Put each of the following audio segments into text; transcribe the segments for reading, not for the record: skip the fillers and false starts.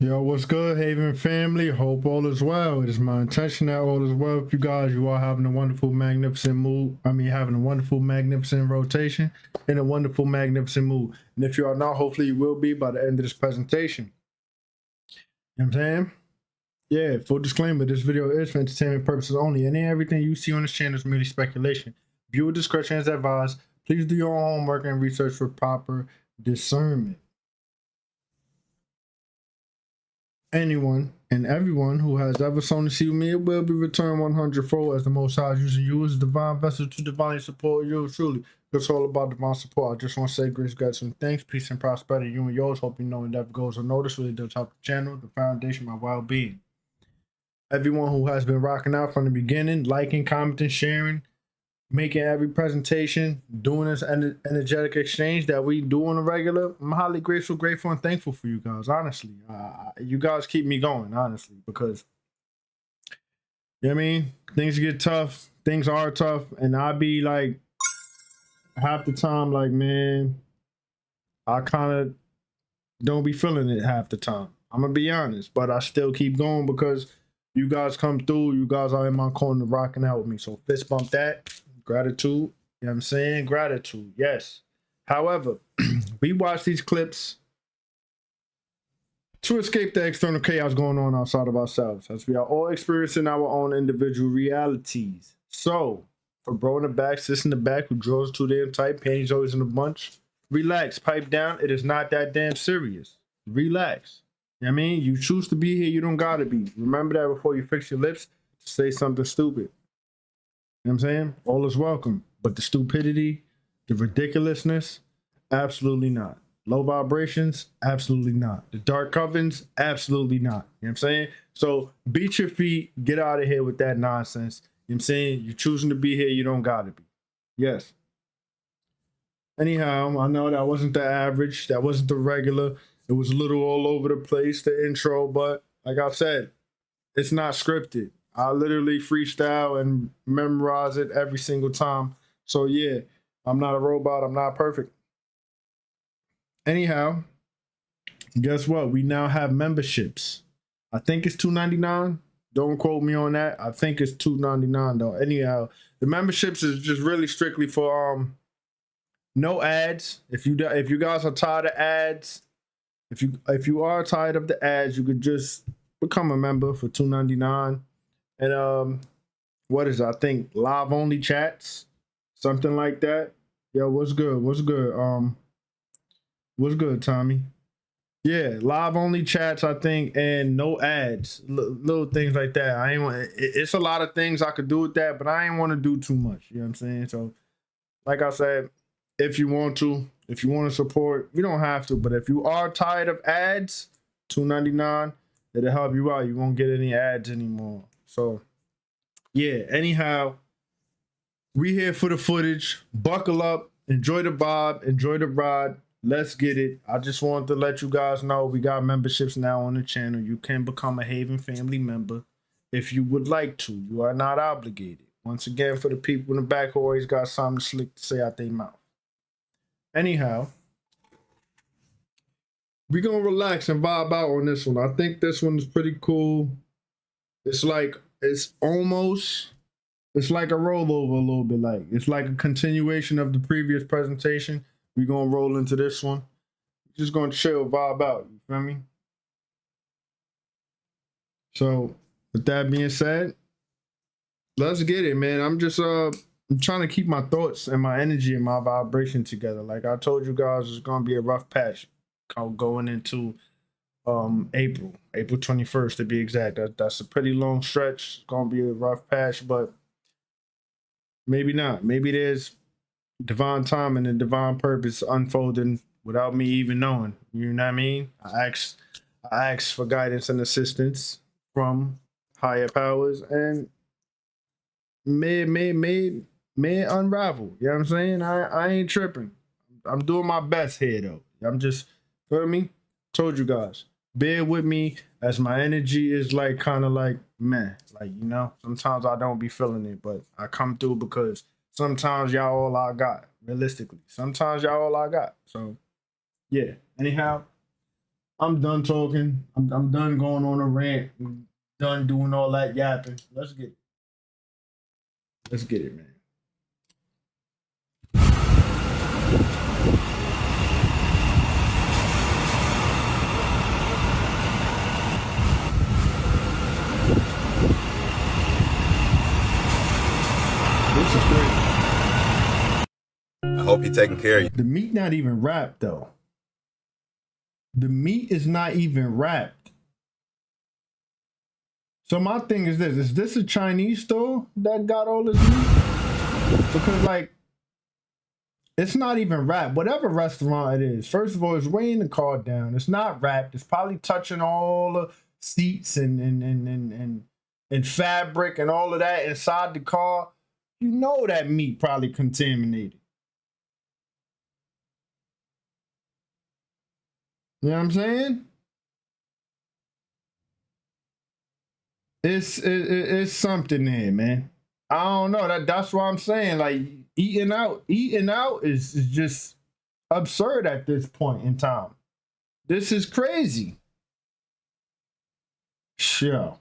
Yo, what's good, Haven family? Hope all is well. It is my intention that all is well with you guys. You are having a wonderful, magnificent mood. Having a wonderful, magnificent rotation and a wonderful, magnificent mood. And if you are not, hopefully you will be by the end of this presentation. You know what I'm saying? Yeah, full disclaimer, this video is for entertainment purposes only. Any and everything you see on this channel is merely speculation. Viewer discretion is advised. Please do your own homework and research for proper discernment. Anyone and everyone who has ever sown a seed with me, it will be returned 100-fold as the Most High is using you as a divine vessel to divinely support you. Truly, it's all about divine support. I just want to say grace, God, and thanks, peace, and prosperity. You and yours, hope you know and never goes unnoticed. Really does help the channel, the foundation of my well-being. Everyone who has been rocking out from the beginning, liking, commenting, sharing, making every presentation, doing this energetic exchange that we do on a regular, I'm highly grateful, grateful, and thankful for you guys. Honestly, you guys keep me going, honestly, because you know what I mean. Things get tough, things are tough, and I be like half the time, like man, I kind of don't be feeling it half the time. I'm gonna be honest, but I still keep going because you guys come through. You guys are in my corner rocking out with me. So fist bump that. Gratitude. You know what I'm saying? Gratitude. Yes. However, we watch these clips to escape the external chaos going on outside of ourselves, as we are all experiencing our own individual realities. So, for bro in the back, sis in the back who draws too damn tight, panties always in a bunch, relax, pipe down. It is not that damn serious. Relax. You know what I mean? You choose to be here, you don't gotta be. Remember that before you fix your lips to say something stupid. You know what I'm saying? All is welcome. But the stupidity, the ridiculousness, absolutely not. Low vibrations, absolutely not. The dark covens, absolutely not. You know what I'm saying? So beat your feet, get out of here with that nonsense. You know what I'm saying? You're choosing to be here, you don't gotta be. Yes. Anyhow, I know that wasn't the average, that wasn't the regular. It was a little all over the place, the intro, but like I said, it's not scripted. I literally freestyle and memorize it every single time. So yeah, I'm not a robot. I'm not perfect. Anyhow, guess what? We now have memberships. I think it's $2.99. Don't quote me on that. I think it's $2.99 though. Anyhow, the memberships is just really strictly for no ads. If you guys are tired of ads, if you are tired of the ads, you could just become a member for $2.99. And what is it? I think live only chats, something like that. Yo, what's good? What's good? What's good, Tommy? Yeah, live only chats, I think, and no ads, little things like that. I ain't want. It's a lot of things I could do with that, but I ain't want to do too much. You know what I'm saying? So, like I said, if you want to support, you don't have to. But if you are tired of ads, $2.99, it'll help you out. You won't get any ads anymore. So yeah, anyhow, we here for the footage. Buckle up, enjoy the vibe, enjoy the ride. Let's get it. I just wanted to let you guys know we got memberships now on the channel. You can become a Haven family member if you would like to. You are not obligated. Once again, for the people in the back who always got something slick to say out their mouth. Anyhow, we're gonna relax and vibe out on this one. I think this one is pretty cool. It's like it's like a rollover a little bit. Like it's like a continuation of the previous presentation. We're gonna roll into this one. Just gonna chill, vibe out. You feel me? So with that being said, let's get it, man. I'm trying to keep my thoughts and my energy and my vibration together. Like I told you guys, it's gonna be a rough patch going into April 21st to be exact. That's a pretty long stretch. It's gonna be a rough patch, but maybe not. Maybe there's divine timing and divine purpose unfolding without me even knowing. You know what I mean? I ask for guidance and assistance from higher powers, and may unravel. You know what I'm saying? I ain't tripping. I'm doing my best here though. I'm just, feel me? Told you guys. Bear with me as my energy is like kind of like man, like you know, sometimes I don't be feeling it, but I come through because sometimes y'all all I got, realistically. Sometimes y'all all I got. So yeah. Anyhow, I'm done talking. I'm done going on a rant. I'm done doing all that yapping. Let's get it. Let's get it, man. This is great. I hope you're taking care of you. The meat not even wrapped though. The meat is not even wrapped. So my thing is this: is this a Chinese store that got all this meat? Because like, it's not even wrapped. Whatever restaurant it is, first of all, it's weighing the car down. It's not wrapped. It's probably touching all the seats and fabric and all of that inside the car. You know that meat probably contaminated. You know what I'm saying? It's something there, man. I don't know. That's what I'm saying. Like eating out is just absurd at this point in time. This is crazy. Sure.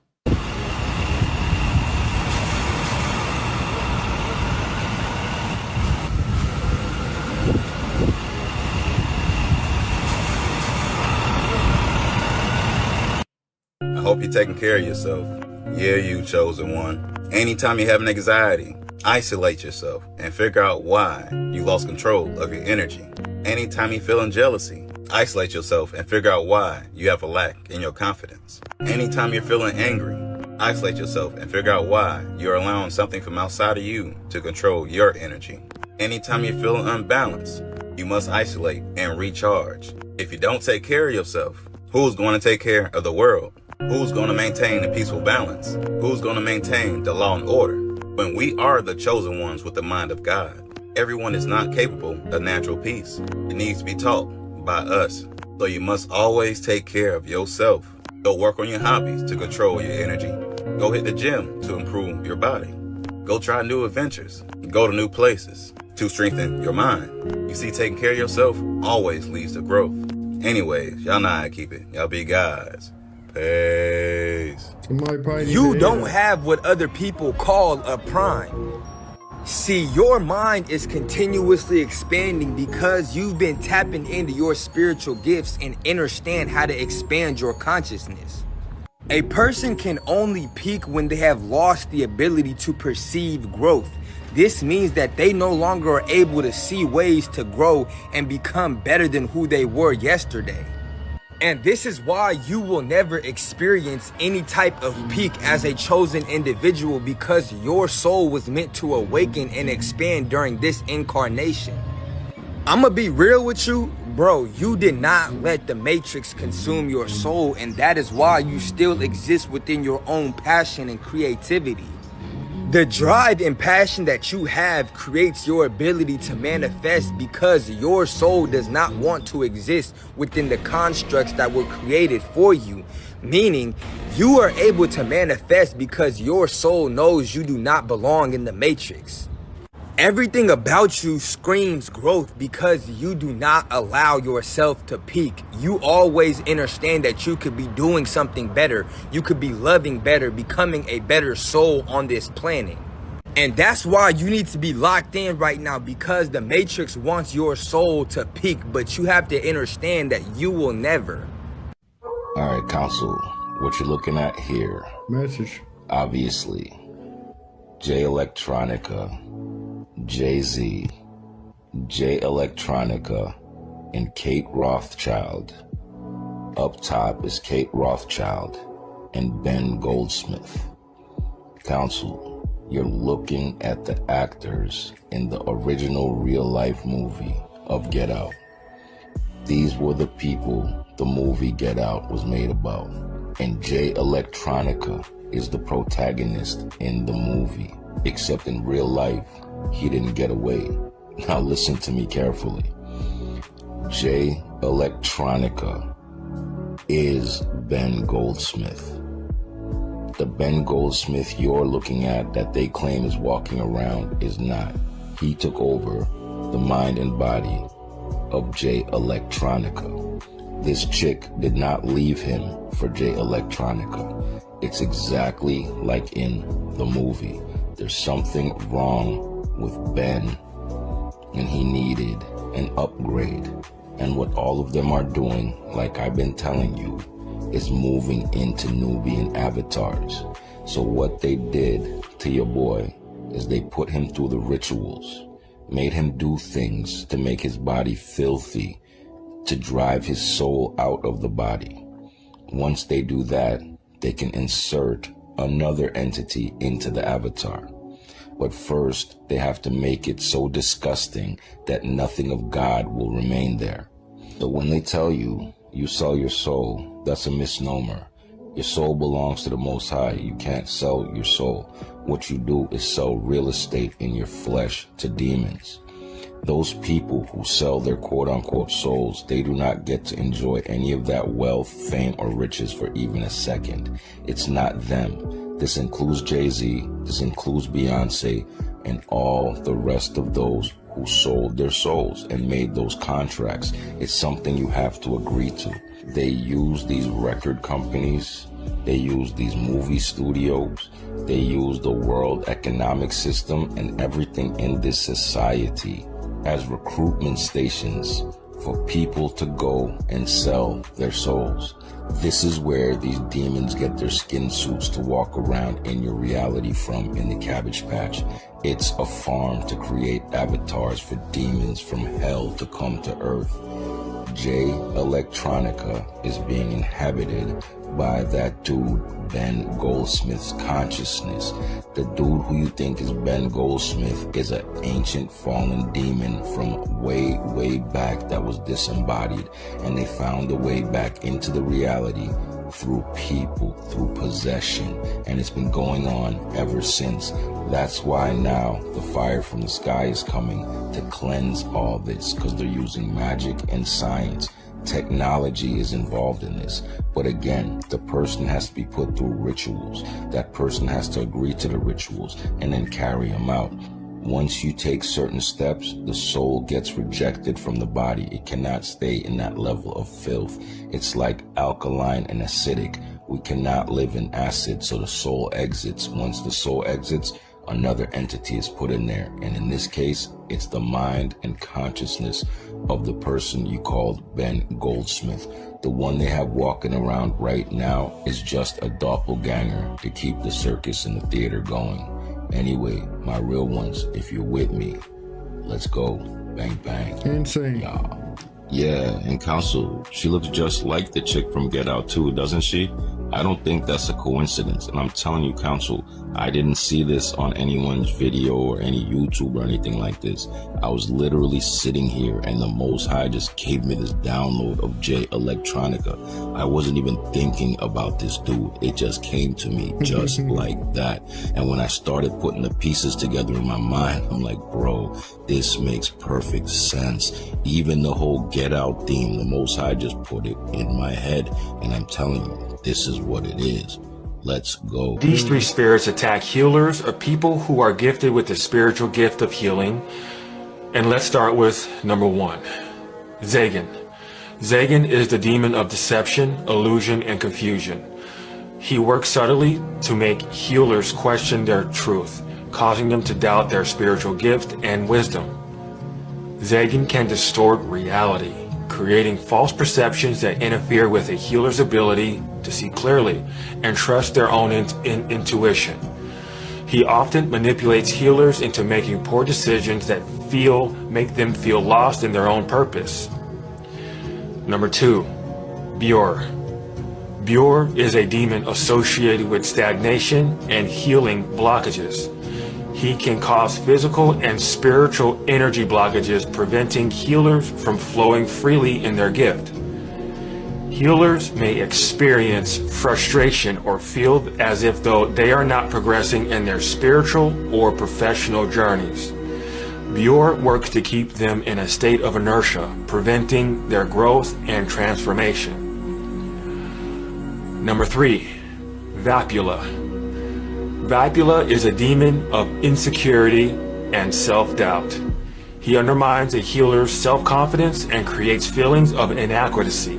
I hope you're taking care of yourself. Yeah, you chosen one. Anytime you're having anxiety, isolate yourself and figure out why you lost control of your energy. Anytime you're feeling jealousy, isolate yourself and figure out why you have a lack in your confidence. Anytime you're feeling angry, isolate yourself and figure out why you're allowing something from outside of you to control your energy. Anytime you're feeling unbalanced, you must isolate and recharge. If you don't take care of yourself, who's going to take care of the world? Who's going to maintain a peaceful balance? Who's going to maintain the law and order? When we are the chosen ones with the mind of God, everyone is not capable of natural peace. It needs to be taught by us. So you must always take care of yourself. Go work on your hobbies to control your energy. Go hit the gym to improve your body. Go try new adventures. Go to new places to strengthen your mind. You see, taking care of yourself always leads to growth. Anyways, y'all know how I keep it. Y'all be guys. Peace. You don't have what other people call a prime. See, your mind is continuously expanding because you've been tapping into your spiritual gifts and understand how to expand your consciousness. A person can only peak when they have lost the ability to perceive growth. This means that they no longer are able to see ways to grow and become better than who they were yesterday. And this is why you will never experience any type of peak as a chosen individual, because your soul was meant to awaken and expand during this incarnation. I'ma be real with you, bro. You did not let the Matrix consume your soul, and that is why you still exist within your own passion and creativity. The drive and passion that you have creates your ability to manifest because your soul does not want to exist within the constructs that were created for you. Meaning, you are able to manifest because your soul knows you do not belong in the Matrix. Everything about you screams growth because you do not allow yourself to peak. You always understand that you could be doing something better. You could be loving better, becoming a better soul on this planet. And that's why you need to be locked in right now, because the Matrix wants your soul to peak, but you have to understand that you will never. All right, Council, what you're looking at here, Message. obviously, J Electronica, Jay-Z, J Electronica, and Kate Rothschild. Up top is Kate Rothschild and Ben Goldsmith. Council, you're looking at the actors in the original real-life movie of Get Out. These were the people the movie Get Out was made about. And J Electronica is the protagonist in the movie. Except in real life, he didn't get away. Now listen to me carefully. J Electronica is Ben Goldsmith. The Ben Goldsmith you're looking at that they claim is walking around is not. He took over the mind and body of J Electronica. This chick did not leave him for Jay Electronica. It's exactly like in the movie. There's something wrong with Ben, and he needed an upgrade. And what all of them are doing, like I've been telling you, is moving into Nubian avatars. So what they did to your boy is they put him through the rituals, made him do things to make his body filthy, to drive his soul out of the body. Once they do that, they can insert another entity into the avatar. But first, they have to make it so disgusting that nothing of God will remain there. So when they tell you, you sell your soul, that's a misnomer. Your soul belongs to the Most High. You can't sell your soul. What you do is sell real estate in your flesh to demons. Those people who sell their quote-unquote souls, they do not get to enjoy any of that wealth, fame, or riches for even a second. It's not them. This includes Jay-Z, this includes Beyonce, and all the rest of those who sold their souls and made those contracts. It's something you have to agree to. They use these record companies, they use these movie studios, they use the world economic system and everything in this society as recruitment stations for people to go and sell their souls. This is where these demons get their skin suits to walk around in your reality from in the Cabbage Patch. It's a farm to create avatars for demons from hell to come to earth. Jay Electronica is being inhabited by that dude, Ben Goldsmith's consciousness. The dude who you think is Ben Goldsmith is an ancient fallen demon from way, way back that was disembodied, and they found a way back into the reality through people, through possession, and it's been going on ever since. That's why now the fire from the sky is coming to cleanse all this, because they're using magic and science. Technology is involved in this. But again, the person has to be put through rituals. That person has to agree to the rituals and then carry them out. Once you take certain steps, the soul gets rejected from the body. It cannot stay in that level of filth. It's like alkaline and acidic. We cannot live in acid, so the soul exits. Once the soul exits, another entity is put in there. And in this case, it's the mind and consciousness of the person you called Ben Goldsmith. The one they have walking around right now is just a doppelganger to keep the circus and the theater going. Anyway, my real ones, if you're with me, let's go. Bang, bang. Insane. Yeah, and Council, she looks just like the chick from Get Out too, doesn't she? I don't think that's a coincidence. And I'm telling you, Council, I didn't see this on anyone's video or any YouTube or anything like this. I was literally sitting here and the Most High just gave me this download of Jay Electronica. I wasn't even thinking about this dude. It just came to me just like that. And when I started putting the pieces together in my mind, I'm like, bro, this makes perfect sense. Even the whole Get Out theme, the Most High just put it in my head. And I'm telling you, this is what it is. Let's go. These three spirits attack healers or people who are gifted with the spiritual gift of healing. And let's start with number 1, Zagan. Zagan is the demon of deception, illusion, and confusion. He works subtly to make healers question their truth, causing them to doubt their spiritual gift and wisdom. Zagan can distort reality, creating false perceptions that interfere with a healer's ability to see clearly and trust their own intuition. He often manipulates healers into making poor decisions that make them feel lost in their own purpose. Number 2, Bure. Bure is a demon associated with stagnation and healing blockages. He can cause physical and spiritual energy blockages, preventing healers from flowing freely in their gift. Healers may experience frustration or feel as if though they are not progressing in their spiritual or professional journeys. Bure works to keep them in a state of inertia, preventing their growth and transformation. Number 3, Vapula. Vapula is a demon of insecurity and self-doubt. He undermines a healer's self-confidence and creates feelings of inadequacy.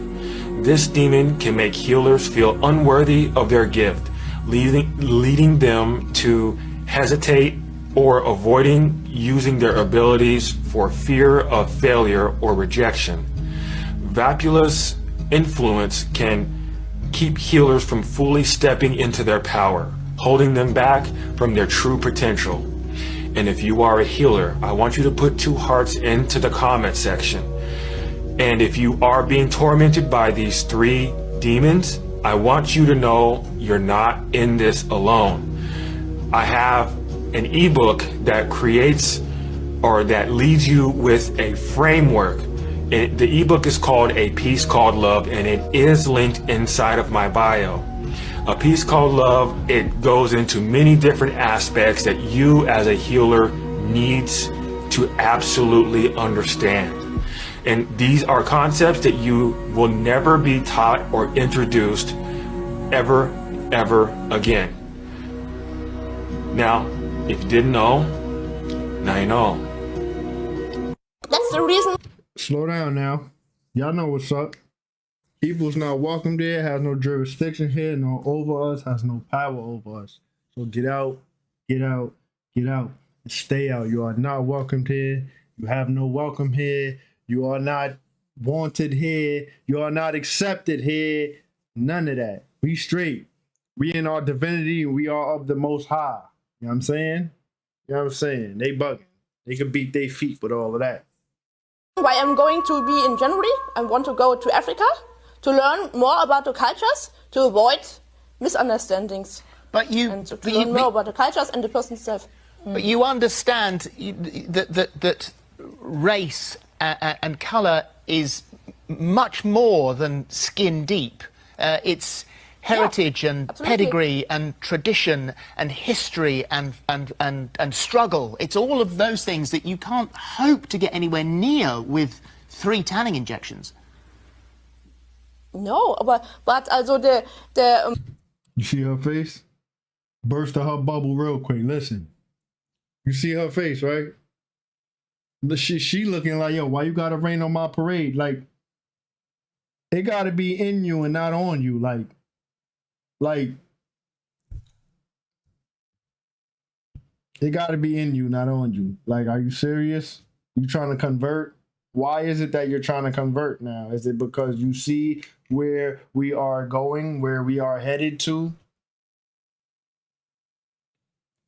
This demon can make healers feel unworthy of their gift, leading them to hesitate or avoiding using their abilities for fear of failure or rejection. Vapula's influence can keep healers from fully stepping into their power, holding them back from their true potential. And if you are a healer, I want you to put 2 hearts into the comment section. And if you are being tormented by these 3 demons, I want you to know you're not in this alone. I have an ebook that creates or that leads you with a framework. The ebook is called A Peace Called Love, and it is linked inside of my bio. A Peace Called Love, it goes into many different aspects that you as a healer needs to absolutely understand. And these are concepts that you will never be taught or introduced ever again. Now, if you didn't know, now you know. That's the reason. Slow down now. Y'all know what's up. Evil's not welcome there, has no jurisdiction here, no over us, has no power over us. So get out, get out, get out, and stay out. You are not welcomed here. You have no welcome here. You are not wanted here. You are not accepted here. None of that. We straight. We in our divinity, and we are of the Most High. You know what I'm saying? You know what I'm saying? They bugging. They could beat their feet with all of that. Why I'm going to be in January. I want to go to Africa to learn more about the cultures, to avoid misunderstandings. But you, and to learn more about the cultures and the person self. But you understand that race and colour is much more than skin deep. It's heritage and absolutely. pedigree and tradition and history and struggle. It's all of those things that you can't hope to get anywhere near with 3 tanning injections. No, but also You see her face? Burst of her bubble real quick. Listen. You see her face, right? She looking like, yo, why you gotta rain on my parade? Like, it gotta be in you and not on you. Like, it gotta be in you, not on you. Like, are you serious? You trying to convert? Why is it that you're trying to convert now? Is it because you see where we are going, where we are headed to?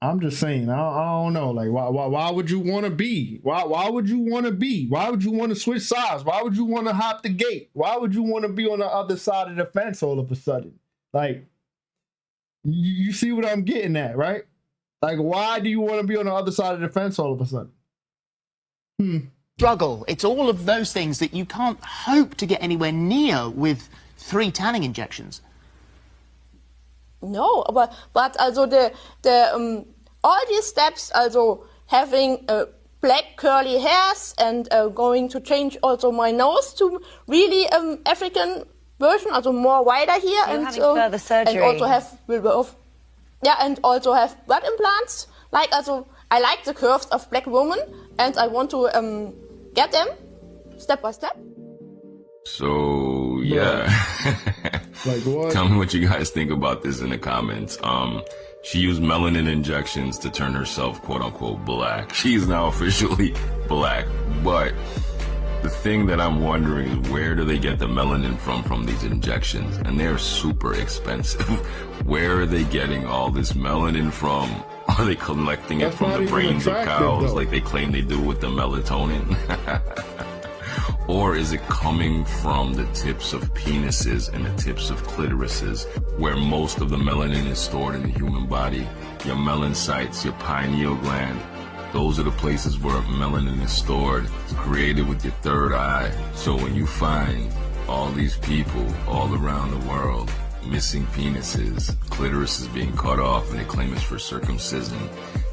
I'm just saying, I don't know. Like, why would you want to be? Why would you want to be? Why would you want to switch sides? Why would you want to hop the gate? Why would you want to be on the other side of the fence all of a sudden? Like, you see what I'm getting at, right? Like, why do you want to be on the other side of the fence all of a sudden? Struggle. It's all of those things that you can't hope to get anywhere near with 3 tanning injections. no, but also all these steps, also having black curly hairs and going to change also my nose to really African version, also more wider here, You're and having further surgery. and also have and also have blood implants. Like, also I like the curves of black women, and I want to get them step by step. So yeah. Like what? Tell me what you guys think about this in the comments. She used melanin injections to turn herself quote unquote black. She's now officially black. But the thing that I'm wondering is, where do they get the melanin from these injections? And they're super expensive. Where are they getting all this melanin from? Are they collecting it from the brains of cows like they claim they do with the melatonin? Or is it coming from the tips of penises and the tips of clitorises, where most of the melanin is stored in the human body? Your melanocytes, your pineal gland, those are the places where melanin is stored. It's created with your third eye. So when you find all these people all around the world missing penises, clitoris is being cut off, and they claim it's for circumcision,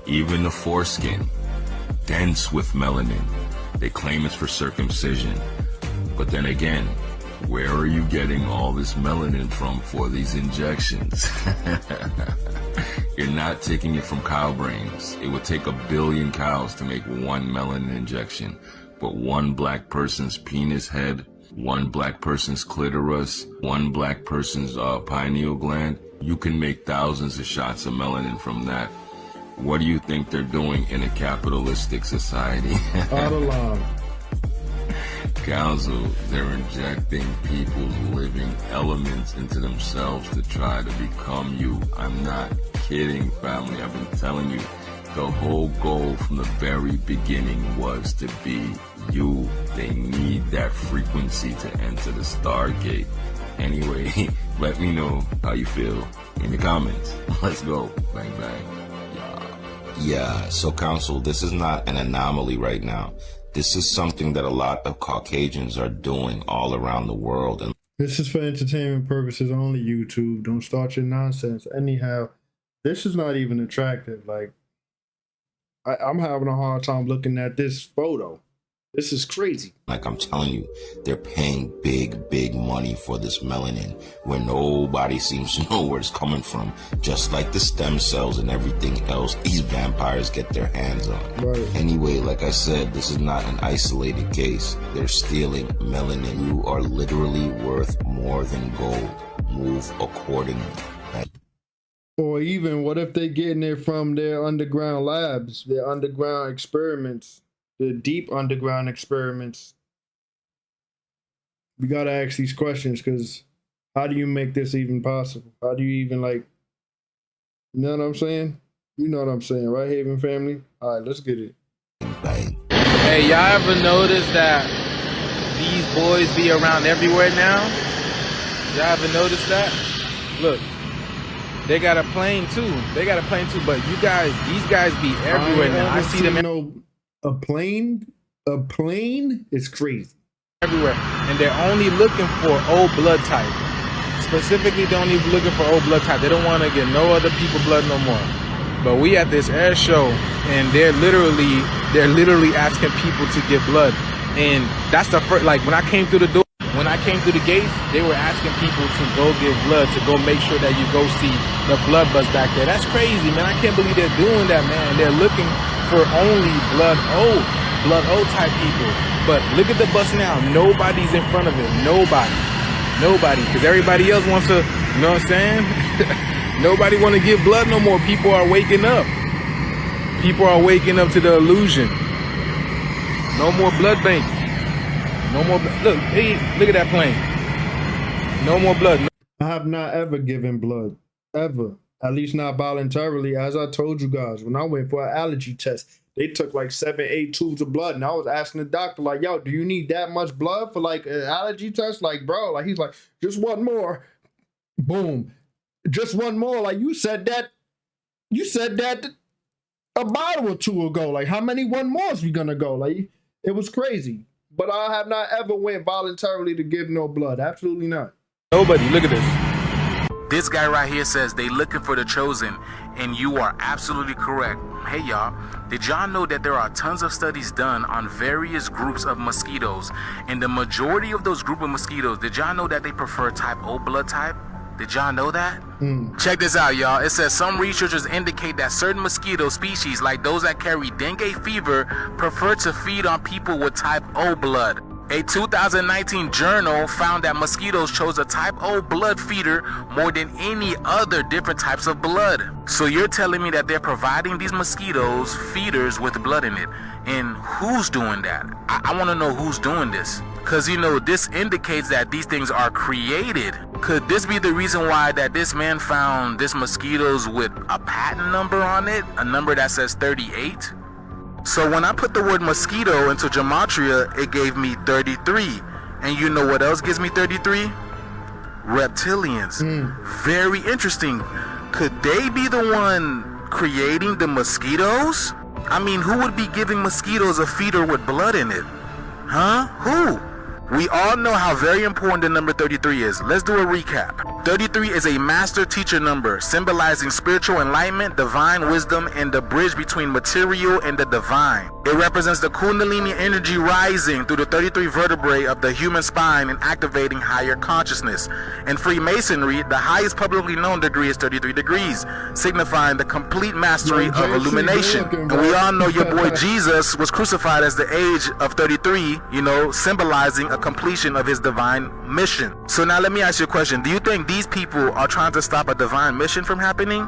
even the foreskin, dense with melanin, they claim it's for circumcision. But then again, where are you getting all this melanin from for these injections? You're not taking it from cow brains. It would take 1 billion cows to make 1 melanin injection. But 1 black person's penis head, one black person's clitoris, one black person's pineal gland, you can make thousands of shots of melanin from that. What do you think they're doing in a capitalistic society? Out of line. Council, they're injecting people's living elements into themselves to try to become you. I'm not kidding, family. I've been telling you, the whole goal from the very beginning was to be you. They need that frequency to enter the Stargate. Anyway, let me know how you feel in the comments. Let's go. Bang, bang. Yeah, so Council, this is not an anomaly right now. This is something that a lot of Caucasians are doing all around the world. And this is for entertainment purposes only, YouTube. Don't start your nonsense. Anyhow, this is not even attractive. Like, I'm having a hard time looking at this photo. This is crazy. like I'm telling you, they're paying big money for this melanin where nobody seems to know where it's coming from. Just like the stem cells and everything else these vampires get their hands on. Right. Anyway, like I said, this is not an isolated case. They're stealing melanin. You are literally worth more than gold. Move accordingly. Or even, what if they're getting it from their underground labs, their underground experiments, the deep underground experiments? We gotta ask these questions, because how do you make this even possible? How do you even, like, you know what I'm saying? You know what I'm saying, right, Haven family? All right, let's get it. Hey, y'all ever notice that these boys be around everywhere now? Y'all ever notice that? Look, they got a plane too. But you guys, these guys be everywhere now. I see them A plane is crazy. Everywhere, and they're only looking for old blood type. Specifically, they're only looking for old blood type. They don't want to get no other people blood no more. But we at this air show, and they're literally asking people to get blood. And that's the first, like, when I came through the door, when I came through the gates, they were asking people to go give blood, to go make sure that you go see the blood buzz back there. That's crazy, man. I can't believe they're doing that, man. They're looking for only blood O type people. But look at the bus now. Nobody's in front of it. Nobody. Because everybody else wants to, you know what I'm saying? Nobody want to give blood no more. People are waking up. People are waking up to the illusion. No more blood bank. No more blood. Look, hey, look at that plane. No more blood. I have not ever given blood. Ever. At least not voluntarily. As I told you guys, when I went for an allergy test, they took like 7-8 tubes of blood. And I was asking the doctor, like, yo, do you need that much blood for like an allergy test? Like, bro, like, he's like, just one more. Boom. Just one more. Like, you said that a bottle or two ago. Like, how many one more is we gonna go? Like, it was crazy. But I have not ever went voluntarily to give no blood. Absolutely not. Nobody. Look at this. This guy right here says they looking for the chosen, and you are absolutely correct. Hey y'all, did y'all know that there are tons of studies done on various groups of mosquitoes, and the majority of those group of mosquitoes, did y'all know that they prefer type O blood type? Did y'all know that? Check this out, y'all. It says some researchers indicate that certain mosquito species, like those that carry dengue fever, prefer to feed on people with type O blood. A 2019 journal found that mosquitoes chose a type O blood feeder more than any other different types of blood. So you're telling me that they're providing these mosquitoes feeders with blood in it. And who's doing that? I want to know who's doing this. Because, you know, this indicates that these things are created. Could this be the reason why that this man found this mosquitoes with a patent number on it? A number that says 38? So when I put the word mosquito into gematria, it gave me 33. And you know what else gives me 33? Reptilians. Very interesting. Could they be the one creating the mosquitoes? I mean, who would be giving mosquitoes a feeder with blood in it? Huh? Who? We all know how very important the number 33 is. Let's do a recap. 33 is a master teacher number, symbolizing spiritual enlightenment, divine wisdom, and the bridge between material and the divine. It represents the Kundalini energy rising through the 33 vertebrae of the human spine and activating higher consciousness. In Freemasonry, the highest publicly known degree is 33 degrees, signifying the complete mastery of illumination. And we all know your boy Jesus was crucified as the age of 33, you know, symbolizing a completion of his divine mission. So now let me ask you a question. Do you think these people are trying to stop a divine mission from happening?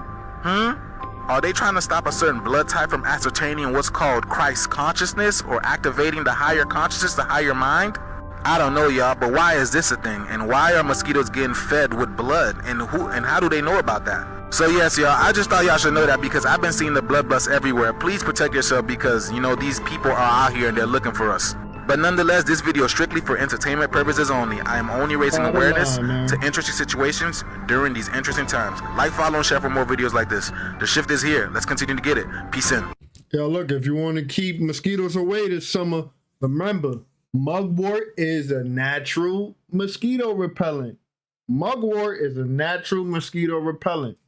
Are they trying to stop a certain blood type from ascertaining what's called Christ consciousness or activating the higher consciousness, the higher mind? I don't know, y'all, but why is this a thing? And why are mosquitoes getting fed with blood? And how do they know about that? So yes, y'all, I just thought y'all should know that because I've been seeing the blood bust everywhere. Please protect yourself because, you know, these people are out here and they're looking for us. But nonetheless, this video is strictly for entertainment purposes only. I am only raising awareness to interesting situations during these interesting times. Like, follow, and share for more videos like this. The shift is here. Let's continue to get it. Peace in. Yo, look, if you want to keep mosquitoes away this summer, remember, mugwort is a natural mosquito repellent. Mugwort is a natural mosquito repellent.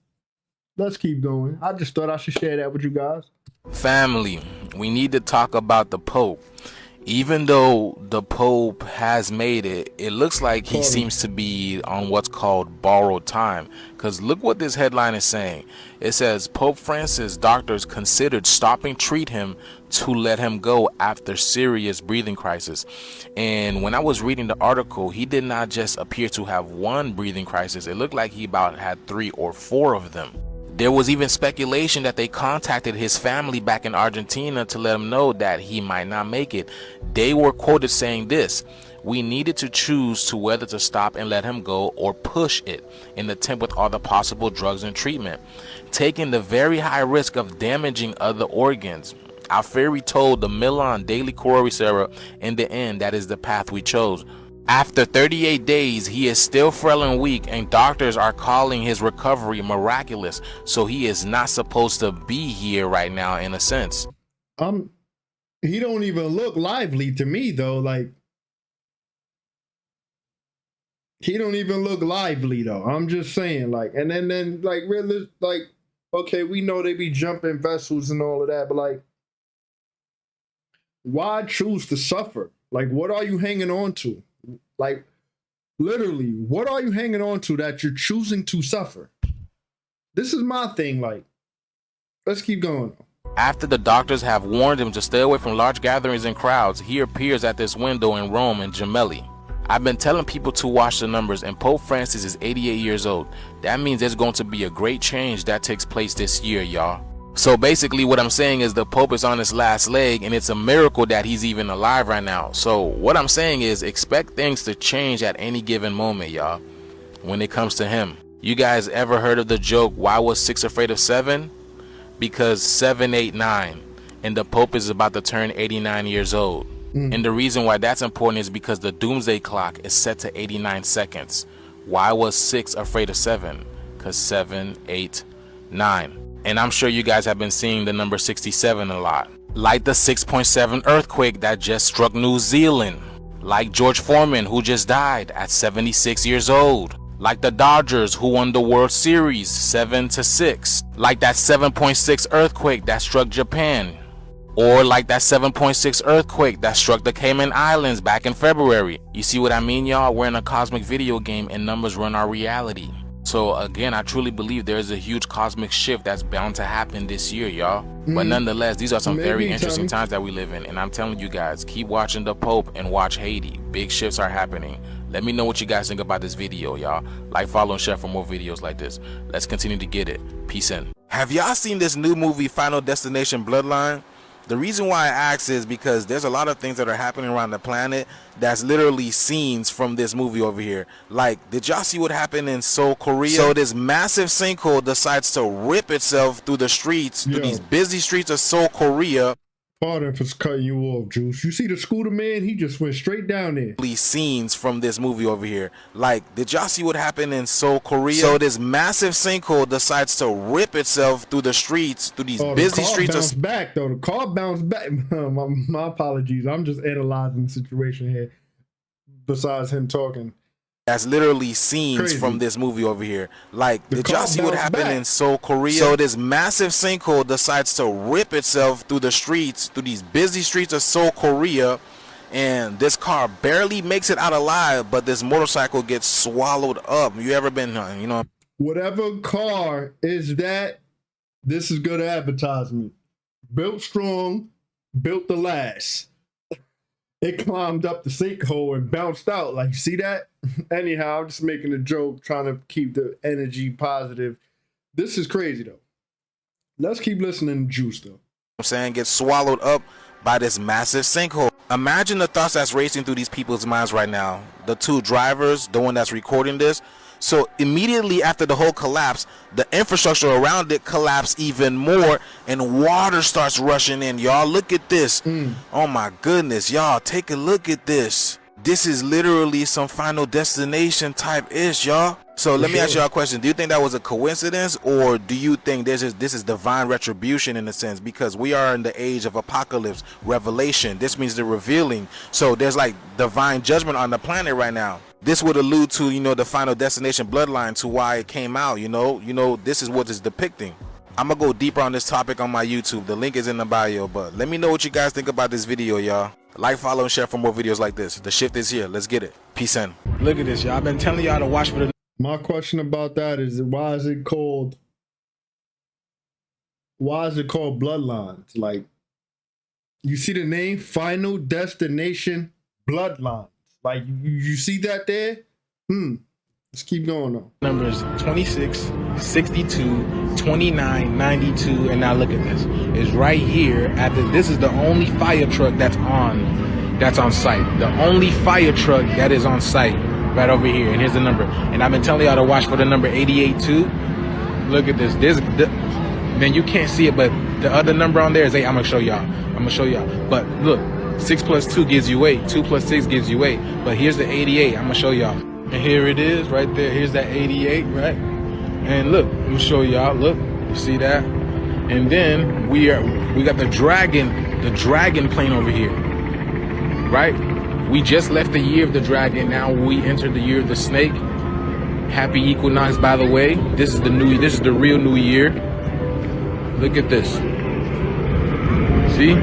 Let's keep going. I just thought I should share that with you guys. Family, we need to talk about the Pope. Even though the Pope has made it, it looks like he seems to be on what's called borrowed time. Because look what this headline is saying. It says, Pope Francis doctors considered stopping treat him to let him go after serious breathing crisis. And when I was reading the article, he did not just appear to have one breathing crisis. It looked like he about had 3 or 4 of them. There was even speculation that they contacted his family back in Argentina to let him know that he might not make it. They were quoted saying this: "We needed to choose to whether to stop and let him go or push it in the attempt with all the possible drugs and treatment, taking the very high risk of damaging other organs." Alfieri told the Milan Daily Corriere, "In the end, that is the path we chose." After 38 days, he is still frail and weak, and doctors are calling his recovery miraculous. So he is not supposed to be here right now, in a sense. He don't even look lively to me, though. Like, he don't even look lively, though. I'm just saying, like, and then like, really, like, okay, we know they be jumping vessels and all of that, but like, why choose to suffer? Like, what are you hanging on to? Like, literally, what are you hanging on to that you're choosing to suffer? This is my thing. Like, let's keep going. After the doctors have warned him to stay away from large gatherings and crowds, he appears at this window in Rome and Gemelli. I've been telling people to watch the numbers, and Pope Francis is 88 years old. That means there's going to be a great change that takes place this year, y'all. So basically what I'm saying is the Pope is on his last leg, and it's a miracle that he's even alive right now. So what I'm saying is expect things to change at any given moment, y'all, when it comes to him. You guys ever heard of the joke, why was 6 afraid of 7? Because 7, 8, 9, and the Pope is about to turn 89 years old. And the reason why that's important is because the doomsday clock is set to 89 seconds. Why was 6 afraid of 7? Because 7, 8, 9. And I'm sure you guys have been seeing the number 67 a lot. Like the 6.7 earthquake that just struck New Zealand. Like George Foreman, who just died at 76 years old. Like the Dodgers, who won the World Series 7-6. Like that 7.6 earthquake that struck Japan. Or like that 7.6 earthquake that struck the Cayman Islands back in February. You see what I mean, y'all? We're in a cosmic video game and numbers run our reality. So again, I truly believe there is a huge cosmic shift that's bound to happen this year, y'all. But nonetheless, these are some very interesting times that we live in. And I'm telling you guys, keep watching the Pope and watch Haiti. Big shifts are happening. Let me know what you guys think about this video, y'all. Like, follow, and share for more videos like this. Let's continue to get it. Peace in. Have y'all seen this new movie, Final Destination Bloodline? The reason why I ask is because there's a lot of things that are happening around the planet that's literally scenes from this movie over here. Like, did y'all see what happened in Seoul, Korea? So this massive sinkhole decides to rip itself through the streets, through these busy streets of Seoul, Korea. Pardon for cutting you off, Juice. You see the scooter man? He just went straight down there. These scenes from this movie over here. Like, did y'all see what happened in Seoul, Korea? So this massive sinkhole decides to rip itself through the streets, through these busy streets. The car bounced back, though. The car bounced back. My apologies. I'm just analyzing the situation here. Besides him talking. That's literally scenes Crazy. from this movie over here. Like, The did y'all car see what bounced happened back. in Seoul, Korea? So this massive sinkhole decides to rip itself through the streets, through these busy streets of Seoul, Korea, and this car barely makes it out alive, but this motorcycle gets swallowed up. You ever been, you know? Whatever car is that, this is good advertisement. Built strong, built to last. It climbed up the sinkhole and bounced out. Like, you see that? Anyhow, I'm just making a joke, trying to keep the energy positive. This is crazy, though. Let's keep listening to Juice, though. I'm saying, gets swallowed up by this massive sinkhole. Imagine the thoughts that's racing through these people's minds right now. The two drivers, the one that's recording this. So immediately after the whole collapse, the infrastructure around it collapsed even more, and water starts rushing in. Y'all, look at this. Oh my goodness, y'all, take a look at this. This is literally some Final Destination type ish, y'all. So let me ask y'all a question. Do you think that was a coincidence, or do you think this is divine retribution in a sense? Because we are in the age of apocalypse, revelation. This means the revealing. So there's like divine judgment on the planet right now. This would allude to, you know, the Final Destination bloodline, to why it came out, you know, this is what it's depicting. I'm gonna go deeper on this topic on my YouTube. The link is in the bio, but let me know what you guys think about this video, y'all. Like, follow, and share for more videos like this. The shift is here. Let's get it. Peace in. Look at this, y'all. I've been telling y'all to watch for the. My question about that is, why is it called Bloodlines? Like, you see the name, Final Destination Bloodlines. Like, you see that there? Let's keep going on. Numbers 26, 62, 29, 92, and now look at this. It's right here at this is the only fire truck that's on site. The only fire truck that is on site right over here. And here's the number. And I've been telling y'all to watch for the number 88 too. Look at this. Man, you can't see it, but the other number on there is 8. I'm gonna show y'all. But look, 6 plus 2 gives you 8. 2 plus 6 gives you 8. But here's the 88. I'm gonna show y'all. And here it is right there. Here's that 88, right? And look, let me show y'all. Look, you see that? And then we got the dragon plane over here, right? We just left the year of the dragon. Now we entered the year of the snake. Happy equinox, by the way. This is the real new year. Look at this. See?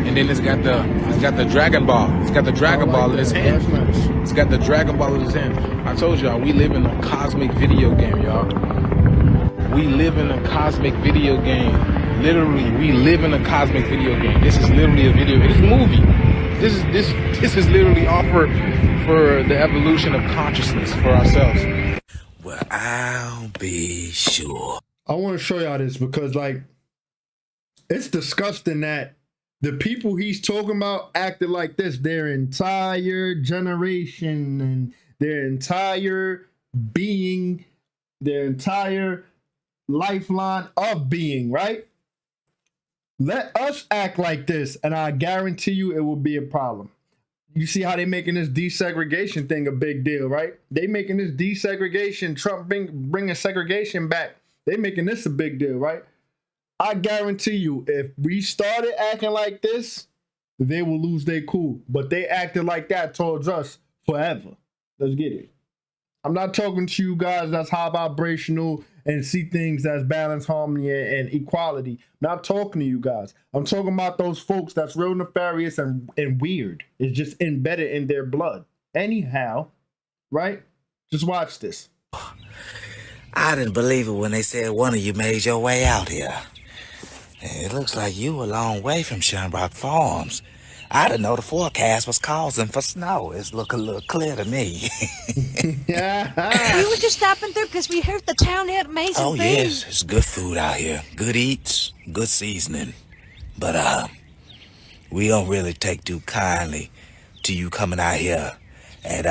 And then it's got the Dragon Ball. It's got the Dragon Ball in his hand. It's got the Dragon Ball in his hand. I told y'all, we live in a cosmic video game, y'all. We live in a cosmic video game. Literally, we live in a cosmic video game. This is literally a video. This movie. This is literally all for the evolution of consciousness for ourselves. Well, I'll be sure. I want to show y'all this because, like, it's disgusting that the people he's talking about acted like this their entire generation and their entire being, their entire lifeline of being, right? Let us act like this, and I guarantee you it will be a problem. You see how they making this desegregation thing a big deal, right? They making this desegregation, Trump bringing segregation back. They making this a big deal, right? I guarantee you, if we started acting like this, they will lose their cool. But they acted like that towards us forever. Let's get it. I'm not talking to you guys that's high vibrational and see things that's balance, harmony, and equality. I'm not talking to you guys. I'm talking about those folks that's real nefarious and weird. It's just embedded in their blood. Anyhow, right? Just watch this. I didn't believe it when they said one of you made your way out here. It looks like you a long way from Shamrock Farms. I didn't know the forecast was causing for snow. It's looking a little clear to me. We were just stopping through because we heard the town had amazing food. Oh, yes. It's good food out here. Good eats, good seasoning. But, we don't really take too kindly to you coming out here and,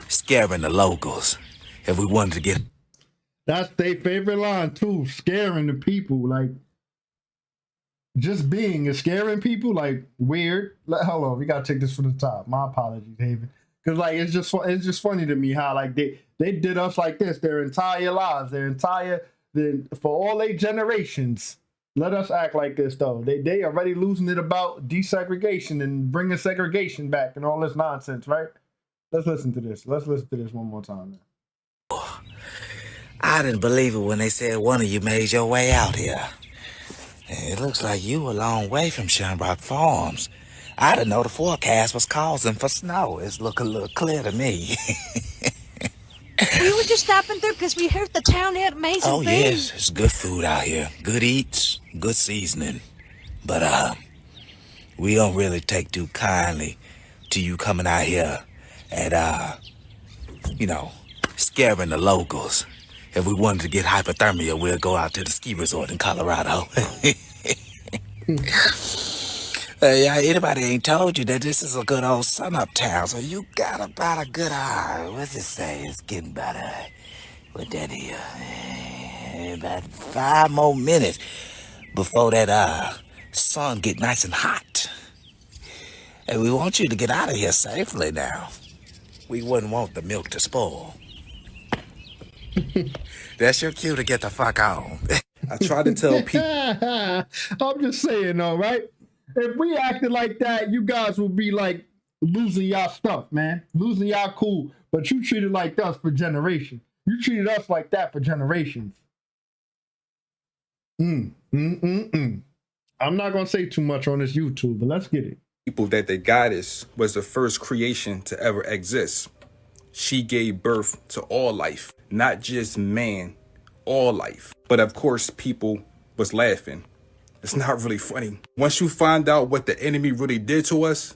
scaring the locals. If we wanted to get... That's their favorite line, too. Scaring the people. Like, just being and scaring people, like, weird. Hold on, we gotta take this from the top. My apologies, Haven. Because, like, it's just funny to me how, like, they did us like this their entire lives, for all their generations. Let us act like this though. They already losing it about desegregation and bringing segregation back and all this nonsense, right? Let's listen to this. Let's listen to this one more time. I didn't believe it when they said one of you made your way out here. It looks like you a long way from Shamrock Farms. I didn't know the forecast was causing for snow. It's looking a little clear to me. We were just stopping through because we heard the town had amazing food. Oh, yes. It's good food out here. Good eats, good seasoning. But, we don't really take too kindly to you coming out here and, scaring the locals. If we wanted to get hypothermia, we'll go out to the ski resort in Colorado. Anybody ain't told you that this is a good old sun-up town, so you got about a good hour. What's it say? It's getting better. With that here. About 5 more minutes before that sun get nice and hot. And we want you to get out of here safely now. We wouldn't want the milk to spoil. That's your cue to get the fuck on. I try to tell people. I'm just saying though, right? If we acted like that, you guys would be like losing y'all stuff, man. Losing y'all cool. But you treated like us for generations. You treated us like that for generations. I'm not going to say too much on this YouTube, but let's get it. People that the goddess was the first creation to ever exist. She gave birth to all life, not just man, all life. But of course, people was laughing. It's not really funny. Once you find out what the enemy really did to us,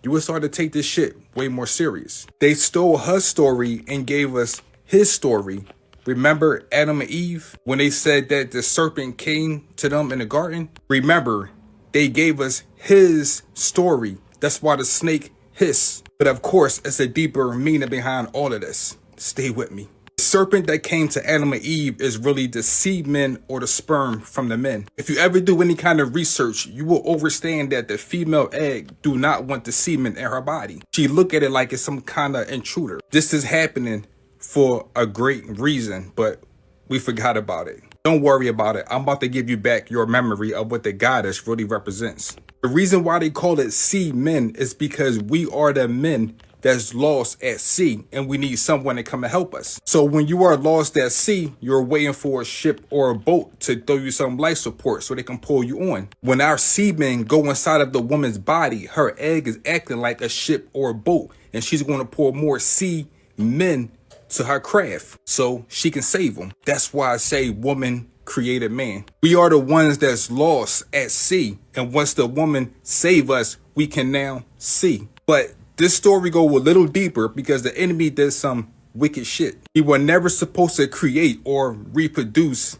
you will start to take this shit way more serious. They stole her story and gave us his story. Remember Adam and Eve when they said that the serpent came to them in the garden? Remember, they gave us his story. That's why the snake hissed. But of course, it's a deeper meaning behind all of this. Stay with me. The serpent that came to Adam and Eve is really the semen or the sperm from the men. If you ever do any kind of research, you will understand that the female egg do not want the semen in her body. She look at it like it's some kind of intruder. This is happening for a great reason, but we forgot about it. Don't worry about it. I'm about to give you back your memory of what the goddess really represents. The reason why they call it sea men is because we are the men that's lost at sea and we need someone to come and help us. So when you are lost at sea, you're waiting for a ship or a boat to throw you some life support so they can pull you on. When our seamen go inside of the woman's body, her egg is acting like a ship or a boat, and she's going to pour more sea men to her craft so she can save them. That's why I say woman created man. We are the ones that's lost at sea, and once the woman save us, we can now see. But this story go a little deeper because the enemy did some wicked shit. We were never supposed to create or reproduce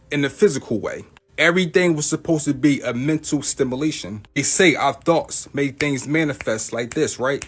in the physical way. Everything was supposed to be a mental stimulation. They say our thoughts make things manifest like this, right?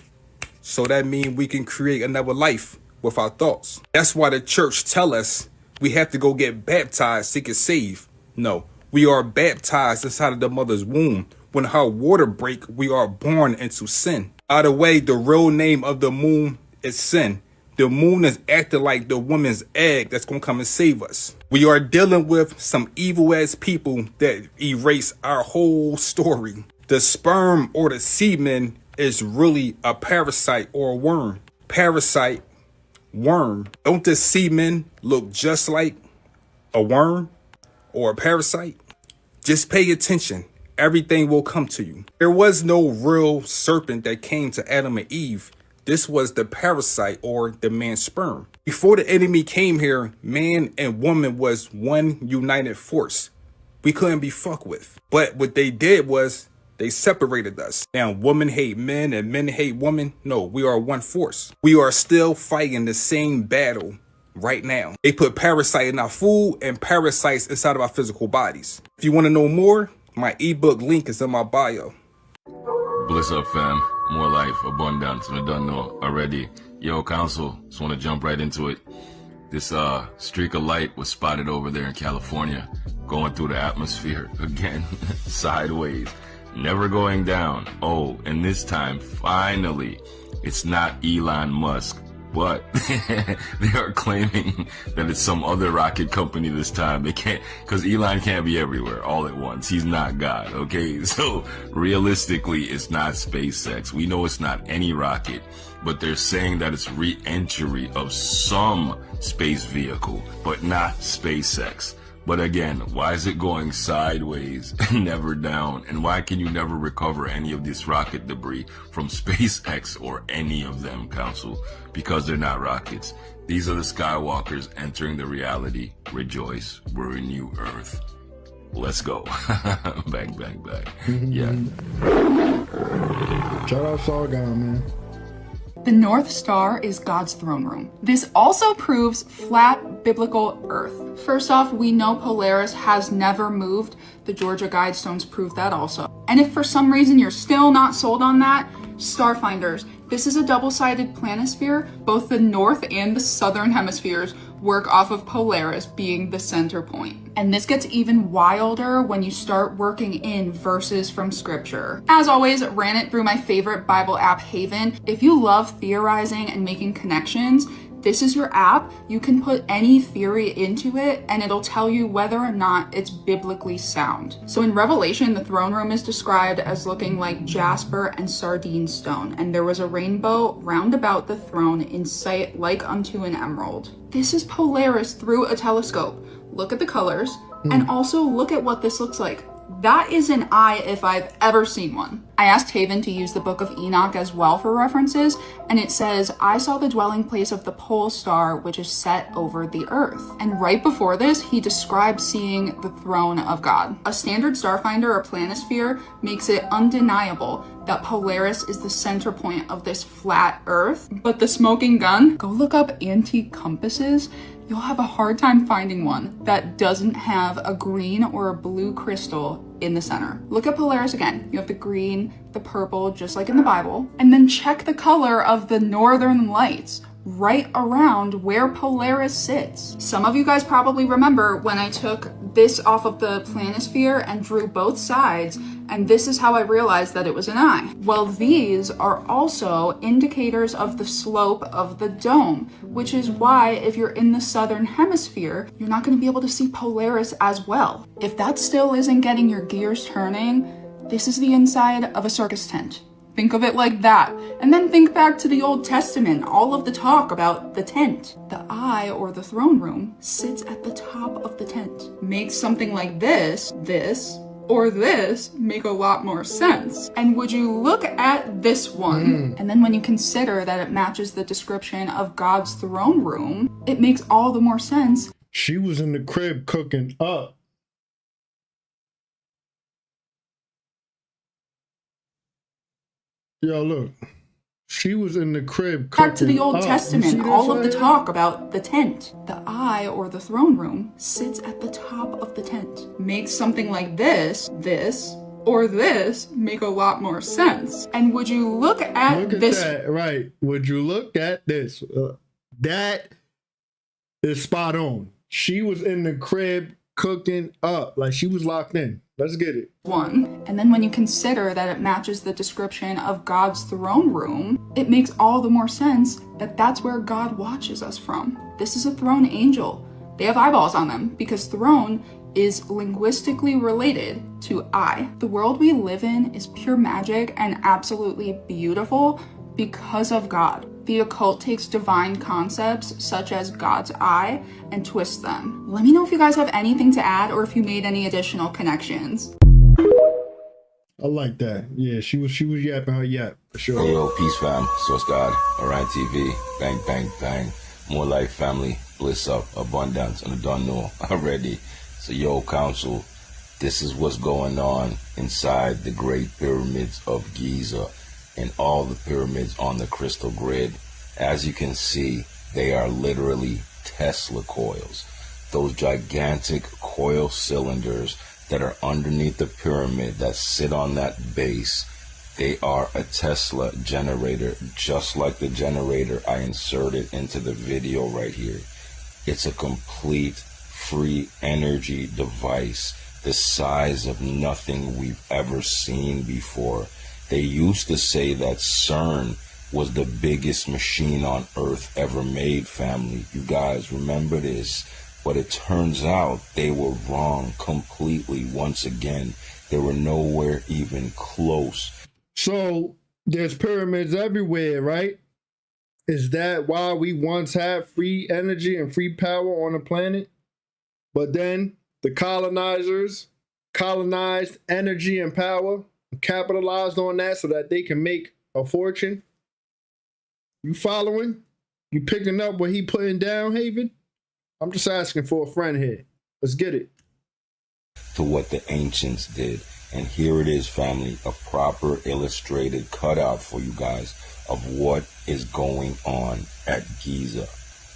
So that means we can create another life with our thoughts. That's why the church tell us we have to go get baptized to get saved. No, we are baptized inside of the mother's womb. When her water break, we are born into sin. By the way, the real name of the moon is sin. The moon is acting like the woman's egg that's going to come and save us. We are dealing with some evil ass people that erase our whole story. The sperm or the semen is really a parasite or a worm. Parasite, worm. Don't the semen look just like a worm or a parasite? Just pay attention. Everything will come to you. There was no real serpent that came to Adam and Eve. This was the parasite or the man's sperm. Before the enemy came here, man and woman was one united force. We couldn't be fucked with. But what they did was they separated us. Now, women hate men and men hate women. No, we are one force. We are still fighting the same battle right now. They put parasite in our food and parasites inside of our physical bodies. If you want to know more, my ebook link is in my bio. Bliss up, fam. More life, abundance. I don't know already. Yo, council, just want to jump right into it. This streak of light was spotted over there in California, going through the atmosphere again, sideways, never going down. Oh, and this time, finally, it's not Elon Musk But they are claiming that it's some other rocket company this time. They can't, because Elon can't be everywhere all at once. He's not God, okay? So realistically, it's not SpaceX. We know it's not any rocket, but they're saying that it's re-entry of some space vehicle, but not SpaceX. But again, why is it going sideways and never down? And why can you never recover any of this rocket debris from SpaceX or any of them, Council? Because they're not rockets. These are the Skywalkers entering the reality. Rejoice, we're a new Earth. Let's go. Bang, bang, bang. Yeah. Shout out Sargon, man. The North Star is God's throne room. This also proves flat biblical Earth. First off, we know Polaris has never moved. The Georgia Guidestones prove that also. And if for some reason you're still not sold on that, Starfinders. This is a double-sided planisphere. Both the north and the southern hemispheres work off of Polaris being the center point. And this gets even wilder when you start working in verses from scripture. As always, ran it through my favorite Bible app, Haven. If you love theorizing and making connections, this is your app. You can put any theory into it and it'll tell you whether or not it's biblically sound. So in Revelation, the throne room is described as looking like jasper and sardine stone, and there was a rainbow round about the throne in sight like unto an emerald. This is Polaris through a telescope. Look at the colors and also look at what this looks like. That is an eye if I've ever seen one. I asked Haven to use the Book of Enoch as well for references, and it says, I saw the dwelling place of the pole star, which is set over the earth. And right before this, he described seeing the throne of God. A standard starfinder or planisphere makes it undeniable that Polaris is the center point of this flat earth. But the smoking gun, go look up antique compasses. You'll have a hard time finding one that doesn't have a green or a blue crystal in the center. Look at Polaris again. You have the green, the purple, just like in the Bible. And then check the color of the northern lights right around where Polaris sits. Some of you guys probably remember when I took this off of the planisphere and drew both sides, and this is how I realized that it was an eye. Well, these are also indicators of the slope of the dome, which is why if you're in the southern hemisphere, you're not going to be able to see Polaris as well. If that still isn't getting your gears turning, this is the inside of a circus tent. Think of it like that. And then think back to the Old Testament, all of the talk about the tent. The eye, or the throne room, sits at the top of the tent. Makes something like this, or this make a lot more sense. And would you look at this one? And then when you consider that it matches the description of God's throne room, it makes all the more sense. She was in the crib cooking up. Yo, look. She was in the crib cooking Back to the Old up. Testament, all of the talk about the tent. The eye, or the throne room, sits at the top of the tent. Makes something like this, or this make a lot more sense. And would you look at this? That, right. Would you look at this? That is spot on. She was in the crib cooking up. Like she was locked in. Let's get it. One. And then when you consider that it matches the description of God's throne room, it makes all the more sense that that's where God watches us from. This is a throne angel. They have eyeballs on them because throne is linguistically related to eye. The world we live in is pure magic and absolutely beautiful because of God. The occult takes divine concepts such as God's eye and twists them. Let me know if you guys have anything to add or if you made any additional connections. I like that. Yeah, she was yapping her yap for sure. Hey, yo, peace fam, Source God, Orion TV, bang, bang, bang. More life, family, bliss up, abundance, and I don't know already. So yo, council, this is what's going on inside the Great Pyramids of Giza and all the pyramids on the crystal grid. As you can see, they are literally Tesla coils. Those gigantic coil cylinders that are underneath the pyramid that sit on that base, they are a Tesla generator, just like the generator I inserted into the video right here. It's a complete free energy device the size of nothing we've ever seen before. They used to say that CERN was the biggest machine on Earth ever made, family. You guys remember this. But it turns out they were wrong completely once again. They were nowhere even close. So there's pyramids everywhere, right? Is that why we once had free energy and free power on the planet? But then the colonizers colonized energy and power, capitalized on that so that they can make a fortune. You following? You picking up what he putting down, Haven? I'm just asking for a friend here. Let's get it. To what the ancients did. And here it is, family, a proper illustrated cutout for you guys of what is going on at Giza.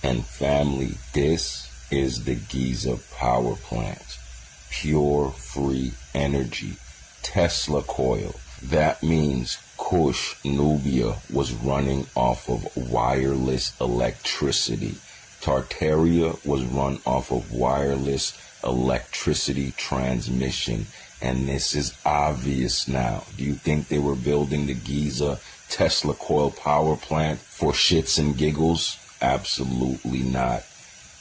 And family, this is the Giza power plant. Pure free energy. Tesla coil. That means Kush, Nubia, was running off of wireless electricity. Tartaria was run off of wireless electricity transmission. And this is obvious now. Do you think they were building the Giza Tesla coil power plant for shits and giggles? Absolutely not.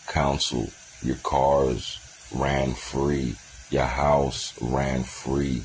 Council, your cars ran free. Your house ran free.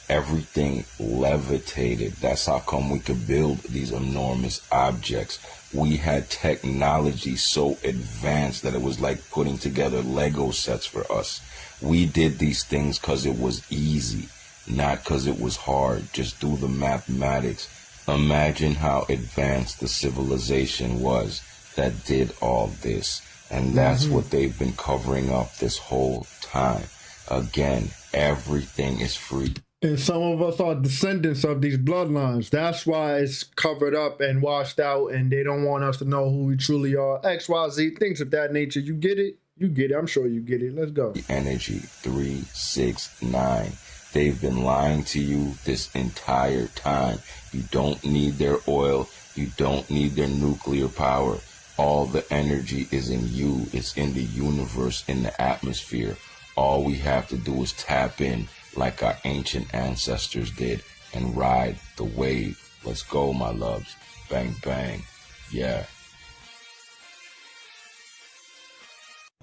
Everything levitated. That's how come we could build these enormous objects. We had technology so advanced that it was like putting together Lego sets for us. We did these things because it was easy, not because it was hard. Just do the mathematics. Imagine how advanced the civilization was that did all this. And that's what they've been covering up this whole time. Again, everything is free. And some of us are descendants of these bloodlines. That's why it's covered up and washed out, and they don't want us to know who we truly are. X, Y, Z, things of that nature. You get it? You get it. I'm sure you get it. Let's go. Energy 369. They've been lying to you this entire time. You don't need their oil. You don't need their nuclear power. All the energy is in you. It's in the universe, in the atmosphere. All we have to do is tap in like our ancient ancestors did and ride the wave. Let's go, my loves. Bang, bang. Yeah.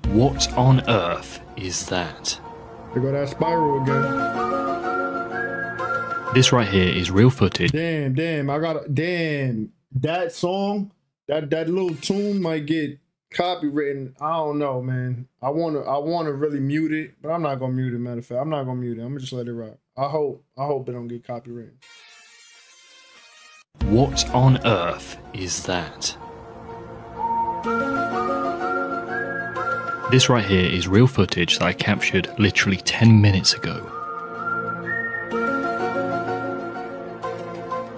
What on earth is that? There go that spiral again. This right here is real footage. Damn, that song, that little tune might get copywritten. I don't know, man. I wanna really mute it, but I'm not gonna mute it. Matter of fact, I'm not gonna mute it. I'm gonna just let it rock. I hope it don't get copywritten. What on earth is that? This right here is real footage that I captured literally 10 minutes ago.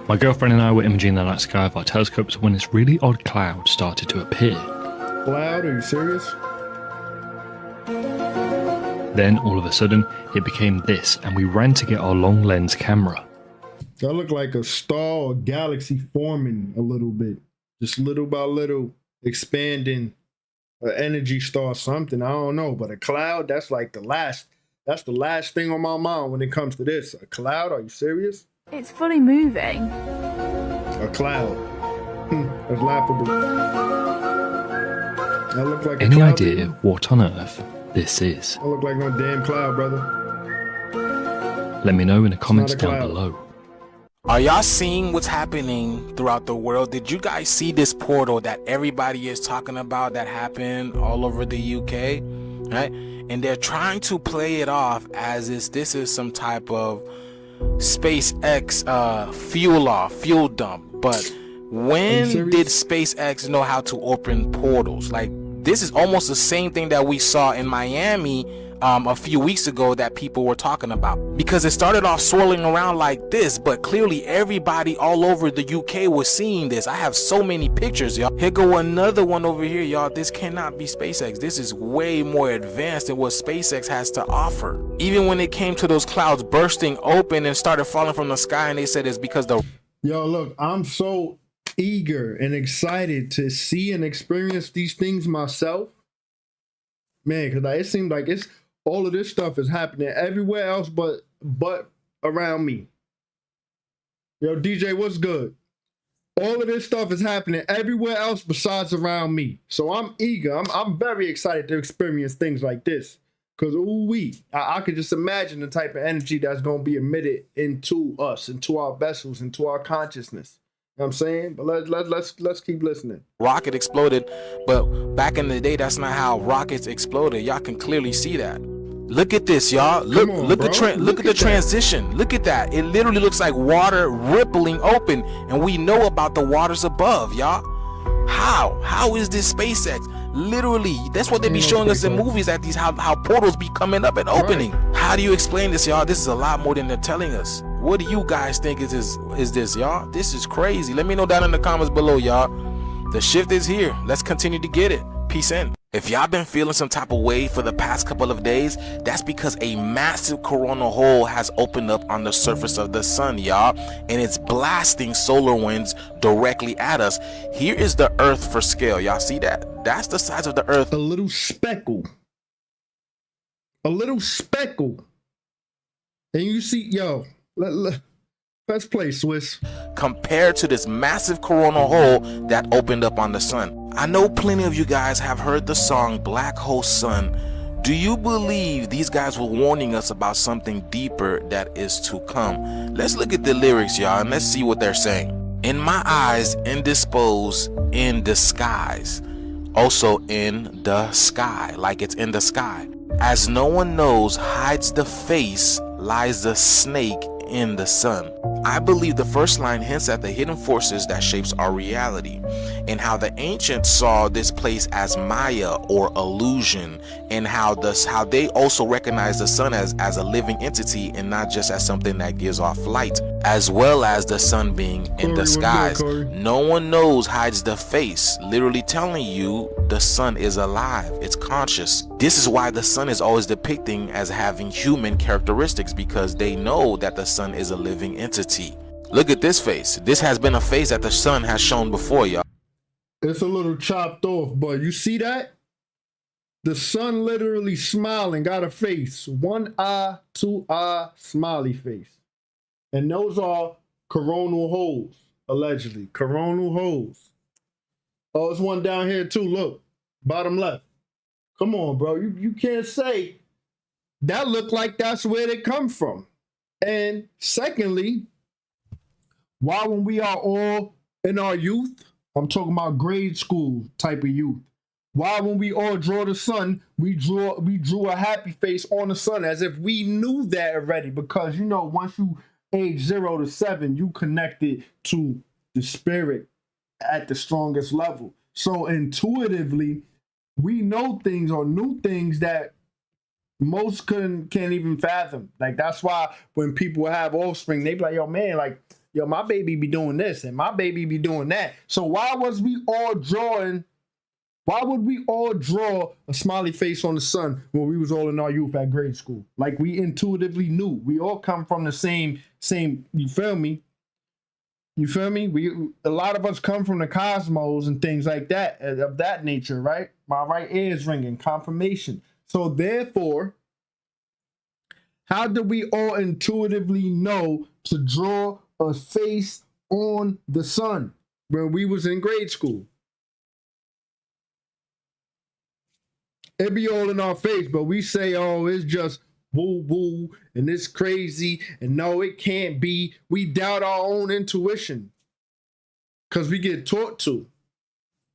My girlfriend and I were imaging the night sky with our telescopes when this really odd cloud started to appear. Cloud? Are you serious? Then, all of a sudden, it became this, and we ran to get our long lens camera. That looked like a star or galaxy forming a little bit. Just little by little expanding. An energy star, something, I don't know. But a cloud, that's like the last thing on my mind when it comes to this. A cloud? Are you serious? It's fully moving. A cloud. That's laughable. That look like Any idea what on earth this is? That look like no damn cloud, brother. Let me know in the comments down below. Are y'all seeing what's happening throughout the world? Did you guys see this portal that everybody is talking about that happened all over the UK? Right? And they're trying to play it off as if this is some type of SpaceX fuel dump. But when did SpaceX know how to open portals? Like, this is almost the same thing that we saw in Miami a few weeks ago that people were talking about, because it started off swirling around like this, but clearly everybody all over the UK was seeing this. I have so many pictures, y'all. Here go another one over here, y'all. This cannot be SpaceX. This is way more advanced than what SpaceX has to offer. Even when it came to those clouds bursting open and started falling from the sky, and they said it's because the look, I'm so eager and excited to see and experience these things myself, man, because it seems like it's all of this stuff is happening everywhere else but around me. Yo, DJ, what's good? All of this stuff is happening everywhere else besides around me. So I'm eager. I'm very excited to experience things like this. Because I could just imagine the type of energy that's going to be emitted into us, into our vessels, into our consciousness. You know what I'm saying? But let's keep listening. Rocket exploded, but back in the day, that's not how rockets exploded. Y'all can clearly see that. Look at this, y'all. Look at the transition. Look at that. It literally looks like water rippling open, and we know about the waters above, y'all. How is this SpaceX? Literally, that's what they be showing us in movies at these how portals be coming up and opening. How do you explain this, y'all? This is a lot more than they're telling us. What do you guys think is this, y'all? This is crazy. Let me know down in the comments below, y'all. The shift is here. Let's continue to get it. Peace in. If y'all been feeling some type of way for the past couple of days, that's because a massive coronal hole has opened up on the surface of the sun, y'all, and it's blasting solar winds directly at us. Here is the Earth for scale. Y'all see that? That's the size of the Earth. A little speckle. A little speckle. And you see, yo, let's play, Swiss. Compared to this massive coronal hole that opened up on the sun. I know plenty of you guys have heard the song Black Hole Sun. Do you believe these guys were warning us about something deeper that is to come? Let's look at the lyrics, y'all, and let's see what they're saying. In my eyes, indisposed, in disguise. Also in the sky, like it's in the sky. As no one knows, hides the face, lies the snake in the sun. I believe the first line hints at the hidden forces that shapes our reality, and how the ancients saw this place as Maya or illusion, and how they also recognize the sun as a living entity and not just as something that gives off light, as well as the sun being in the skies. No one knows hides the face, literally telling you the sun is alive, it's conscious. This is why the sun is always depicting as having human characteristics, because they know that the sun is a living entity. Look at this face. This has been a face that the sun has shown before, y'all. It's a little chopped off, but you see that? The sun literally smiling, got a face. 1 eye, 2 eye, smiley face. And those are coronal holes, allegedly. Coronal holes. Oh, there's one down here too, look. Bottom left. Come on, bro. You can't say that look like that's where they come from. And secondly, why when we are all in our youth, I'm talking about grade school type of youth, why when we all draw the sun, we drew a happy face on the sun as if we knew that already, because you know once you age 0 to 7, you connected to the spirit at the strongest level. So intuitively, we know things or knew things that most can't even fathom. Like that's why when people have offspring, they be like, yo, man, like, yo, my baby be doing this and my baby be doing that. So why would we all draw a smiley face on the sun when we was all in our youth at grade school? Like we intuitively knew. We all come from the same, you feel me? You feel me? A lot of us come from the cosmos and things like that, of that nature, right? My right ear is ringing, confirmation. So therefore, how do we all intuitively know to draw a face on the sun when we was in grade school? It be all in our face, but we say, oh, it's just woo woo and it's crazy and no, it can't be. We doubt our own intuition because we get taught to,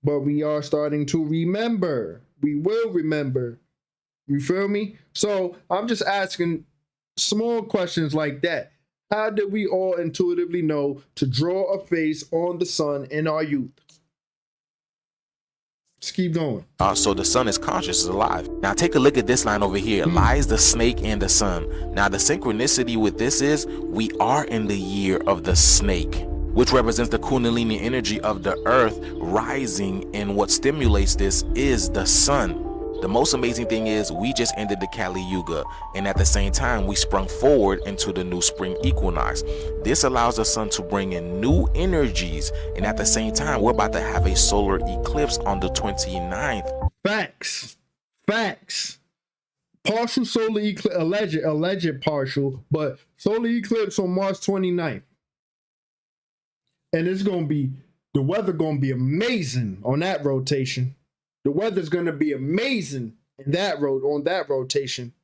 but we are starting to remember. We will remember. You feel me? So I'm just asking small questions like that. How did we all intuitively know to draw a face on the sun in our youth? Just keep going. So the sun is conscious, is alive. Now take a look at this line over here. Lies the snake in the sun. Now the synchronicity with this is we are in the year of the snake, which represents the Kundalini energy of the earth rising, and what stimulates this is the sun. The most amazing thing is we just ended the Kali Yuga, and at the same time we sprung forward into the new spring equinox. This allows the sun to bring in new energies, and at the same time we're about to have a solar eclipse on the 29th. Facts. Partial solar eclipse, alleged partial, but solar eclipse on March 29th. And it's going to be The weather gonna be amazing on that rotation. The weather's gonna be amazing in on that rotation.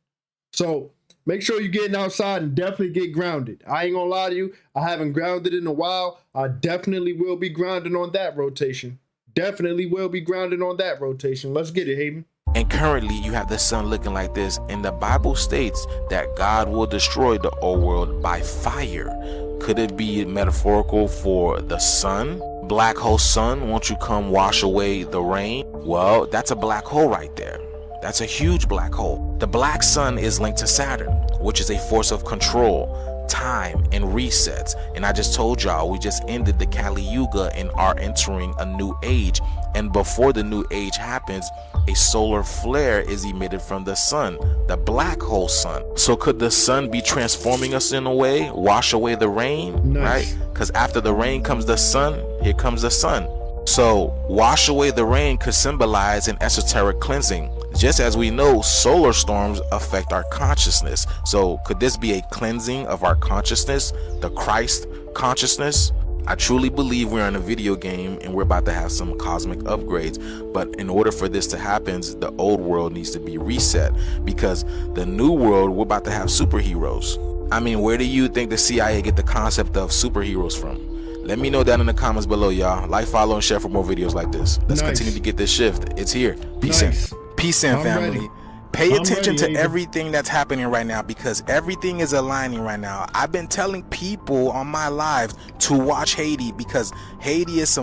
So make sure you're getting outside and definitely get grounded. I ain't gonna lie to you, I haven't grounded in a while. I definitely will be grounding on that rotation. Definitely will be grounded on that rotation. Let's get it, Hayden. And currently you have the sun looking like this, and the Bible states that God will destroy the old world by fire. Could it be metaphorical for the sun? Black hole sun, won't you come wash away the rain? Well, that's a black hole right there. That's a huge black hole. The black sun is linked to Saturn, which is a force of control, time, and resets. And I just told y'all, we just ended the Kali Yuga and are entering a new age. And before the new age happens, a solar flare is emitted from the sun, the black hole sun. So could the sun be transforming us in a way, wash away the rain, right? Because after the rain comes the sun, here comes the sun. So wash away the rain could symbolize an esoteric cleansing. Just as we know, solar storms affect our consciousness. So could this be a cleansing of our consciousness, the Christ consciousness? I truly believe we're in a video game and we're about to have some cosmic upgrades. But in order for this to happen, the old world needs to be reset, because the new world, we're about to have superheroes. I mean, where do you think the CIA get the concept of superheroes from? Let me know down in the comments below, y'all. Like, follow, and share for more videos like this. Let's continue to get this shift. It's here. Peace in. Peace in, family. Ready. Pay I'm attention ready, to Aiden. everything that's happening right now, because everything is aligning right now. I've been telling people on my lives to watch Haiti, because Haiti is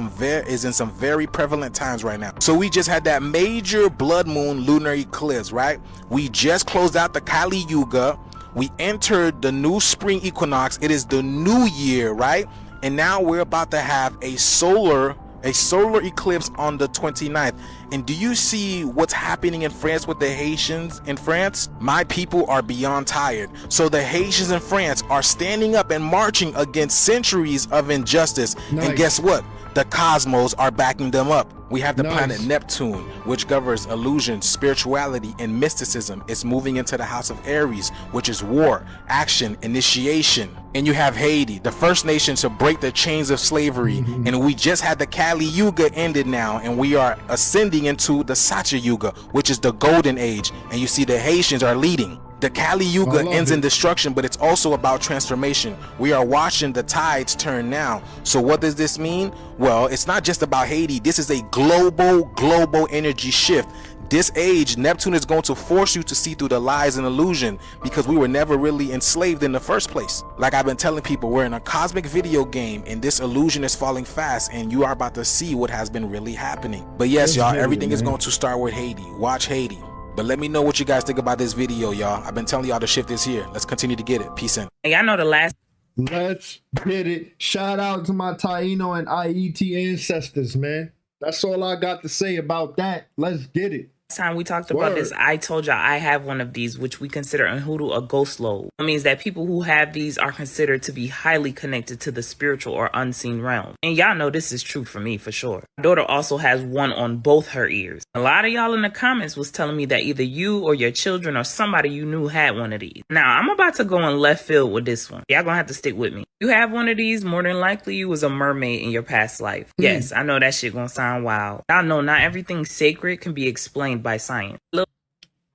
in some very prevalent times right now. So we just had that major blood moon lunar eclipse, right? We just closed out the Kali Yuga. We entered the new spring equinox. It is the new year, right? And now we're about to have a solar eclipse on the 29th. And do you see what's happening in France with the Haitians in France? My people are beyond tired. So the Haitians in France are standing up and marching against centuries of injustice. And guess what? The cosmos are backing them up. We have the planet Neptune, which governs illusion, spirituality, and mysticism. It's moving into the house of Aries, which is war, action, initiation. And you have Haiti, the first nation to break the chains of slavery. And we just had the Kali Yuga ended now, and we are ascending into the Satya Yuga, which is the golden age. And you see the Haitians are leading. The Kali Yuga ends in destruction, but it's also about transformation. We are watching the tides turn now. So what does this mean? Well, it's not just about Haiti. This is a global energy shift. This age, Neptune is going to force you to see through the lies and illusion, because we were never really enslaved in the first place. Like I've been telling people, we're in a cosmic video game, and this illusion is falling fast, and you are about to see what has been really happening. But yes, y'all, everything is going to start with Haiti. Watch Haiti. But let me know what you guys think about this video, y'all. I've been telling y'all the shift is here. Let's continue to get it. Peace in. Y'all know the last. Let's get it. Shout out to my Taino and IET ancestors, man. That's all I got to say about that. Let's get it. Time we talked about this, I told y'all I have one of these, which we consider in Hoodoo a ghost lobe. It means that people who have these are considered to be highly connected to the spiritual or unseen realm. And y'all know this is true for me for sure. My daughter also has one on both her ears. A lot of y'all in the comments was telling me that either you or your children or somebody you knew had one of these. Now I'm about to go in left field with this one. Y'all gonna have to stick with me. You have one of these, more than likely you was a mermaid in your past life. Yes, I know that shit gonna sound wild. Y'all know not everything sacred can be explained by science.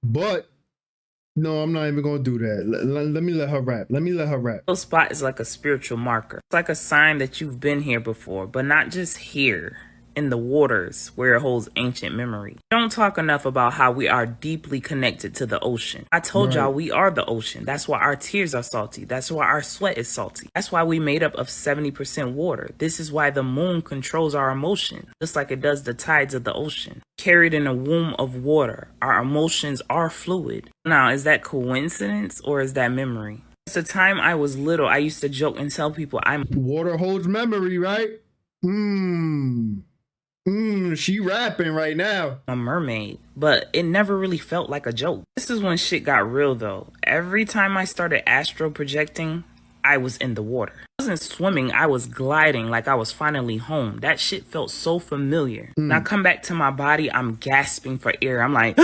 But no, I'm not even gonna do that. Let me let her rap. Little spot is like a spiritual marker. It's like a sign that you've been here before, but not just here. In the waters where it holds ancient memory. We don't talk enough about how we are deeply connected to the ocean. I told y'all we are the ocean. That's why our tears are salty. That's why our sweat is salty. That's why we made up of 70% water. This is why the moon controls our emotions, just like it does the tides of the ocean. Carried in a womb of water, our emotions are fluid. Now, is that coincidence or is that memory? It's the time I was little, I used to joke and tell people water holds memory, right? She rapping right now. A mermaid, but it never really felt like a joke. This is when shit got real though. Every time I started astral projecting, I was in the water. I wasn't swimming, I was gliding like I was finally home. That shit felt so familiar. When I come back to my body, I'm gasping for air. I'm like,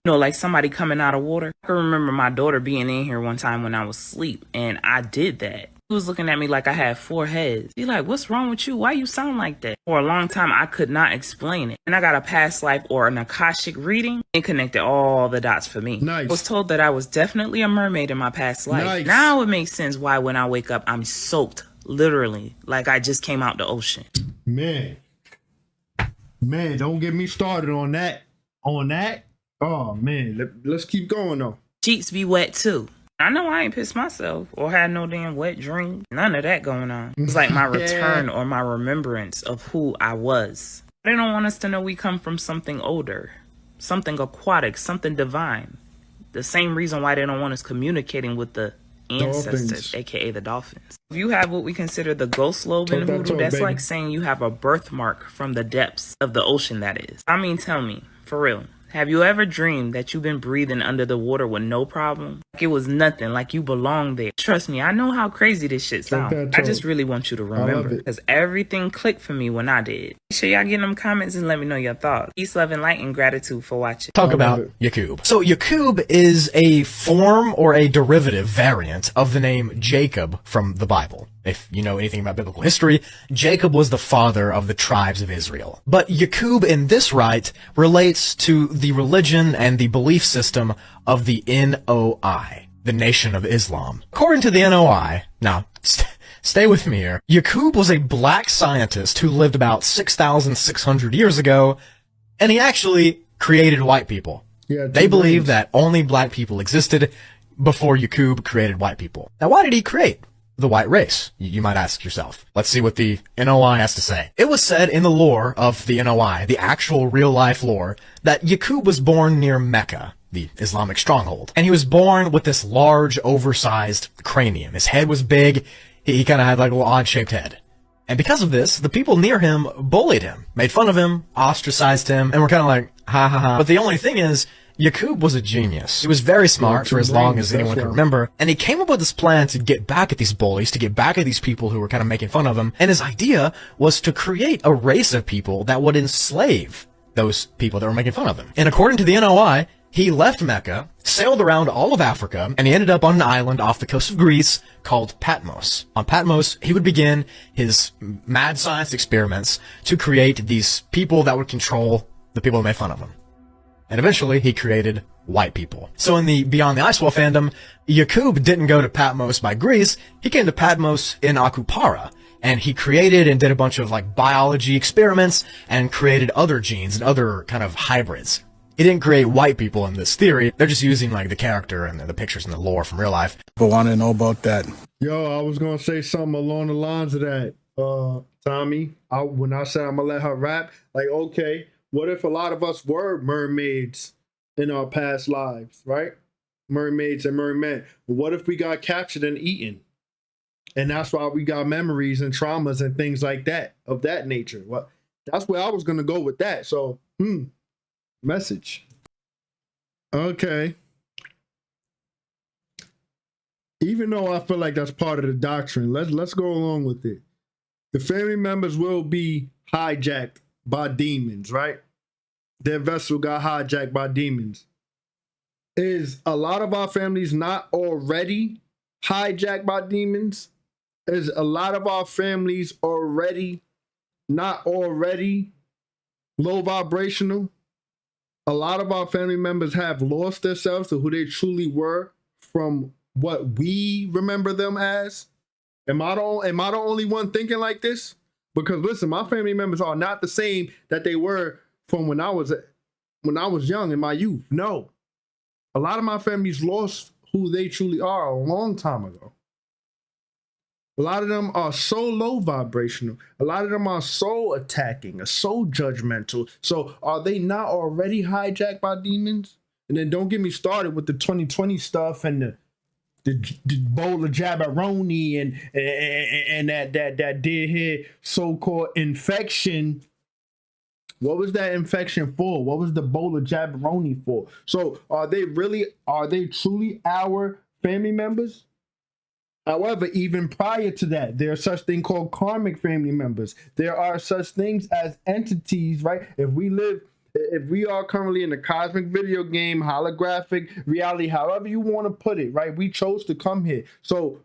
like somebody coming out of water. I can remember my daughter being in here one time when I was asleep, and I did that. He was looking at me like I had 4 heads. He like, what's wrong with you? Why you sound like that? For a long time, I could not explain it. And I got a past life or an Akashic reading and connected all the dots for me. Nice. I was told that I was definitely a mermaid in my past life. Nice. Now it makes sense why when I wake up, I'm soaked, literally, like I just came out the ocean. Man, don't get me started on that. Oh, man. Let's keep going, though. Sheets be wet, too. I know I ain't pissed myself or had no damn wet dream. None of that going on. It's like my return or my remembrance of who I was. They don't want us to know we come from something older, something aquatic, something divine. The same reason why they don't want us communicating with the ancestors, Dolphins. aka the dolphins. If you have what we consider the ghost lobe in Talk that hoodoo, talk, that's baby. like saying you have a birthmark from the depths of the ocean, that is. I mean, tell me, for real. Have you ever dreamed that you've been breathing under the water with no problem? Like it was nothing, like you belong there. Trust me, I know how crazy this shit Talk sounds. that I just talk. really want you to love remember, it. because everything clicked for me when I did. Make sure y'all get in them comments and let me know your thoughts. Peace, love, and light, and gratitude for watching. Talk about Yakub. So Yakub is a form or a derivative variant of the name Jacob from the Bible. If you know anything about biblical history, Jacob was the father of the tribes of Israel. But Yakub in this rite relates to the religion and the belief system of the NOI, the Nation of Islam. According to the NOI, now stay with me here, Yakub was a black scientist who lived about 6,600 years ago, and he actually created white people. Yeah, They believe that only black people existed before Yakub created white people. Now, why did he create the white race? You might ask yourself. Let's see what the NOI has to say. It was said in the lore of the NOI, the actual real-life lore, that Yakub was born near Mecca, the Islamic stronghold. And he was born with this large, oversized cranium. His head was big. He kind of had like a little odd-shaped head. And because of this, the people near him bullied him, made fun of him, ostracized him, and were kind of like, ha ha ha. But the only thing is, Yakub was a genius. He was very smart for as long as anyone can remember, and he came up with this plan to get back at these bullies, to get back at these people who were kind of making fun of him, and his idea was to create a race of people that would enslave those people that were making fun of him. And according to the NOI, he left Mecca, sailed around all of Africa, and he ended up on an island off the coast of Greece called Patmos. On Patmos, he would begin his mad science experiments to create these people that would control the people that made fun of him. And eventually, he created white people. So in the Beyond the Ice Wall fandom, Yakub didn't go to Patmos by Greece, he came to Patmos in Akupara. And he created and did a bunch of like biology experiments and created other genes and other kind of hybrids. He didn't create white people in this theory. They're just using like the character and the pictures and the lore from real life. But want to know about that. Yo, I was gonna say something along the lines of that, Tommy. When I said I'm gonna let her rap, like, okay, what if a lot of us were mermaids in our past lives, right? Mermaids and mermen. But what if we got captured and eaten? And that's why we got memories and traumas and things like that, of that nature. Well, that's where I was gonna go with that. So, message. Okay. Even though I feel like that's part of the doctrine, let's go along with it. The family members will be hijacked by demons, right? Their vessel got hijacked by demons. Is a lot of our families not already hijacked by demons? Is a lot of our families already not already low vibrational? A lot of our family members have lost themselves to who they truly were from what we remember them as. Am I the only one thinking like this? Because listen, my family members are not the same that they were from when I was young in my youth. No. A lot of my families lost who they truly are a long time ago. A lot of them are so low vibrational. A lot of them are so attacking, so judgmental. So are they not already hijacked by demons? And then don't get me started with the 2020 stuff and the bowl of jabberoni and that did hit so-called infection. What was that infection for? What was the bowl of jabberoni for? So are they truly our family members? However, even prior to that, there's such thing called karmic family members. There are such things as entities, right? If we are currently in a cosmic video game, holographic reality, however you want to put it, right? We chose to come here. So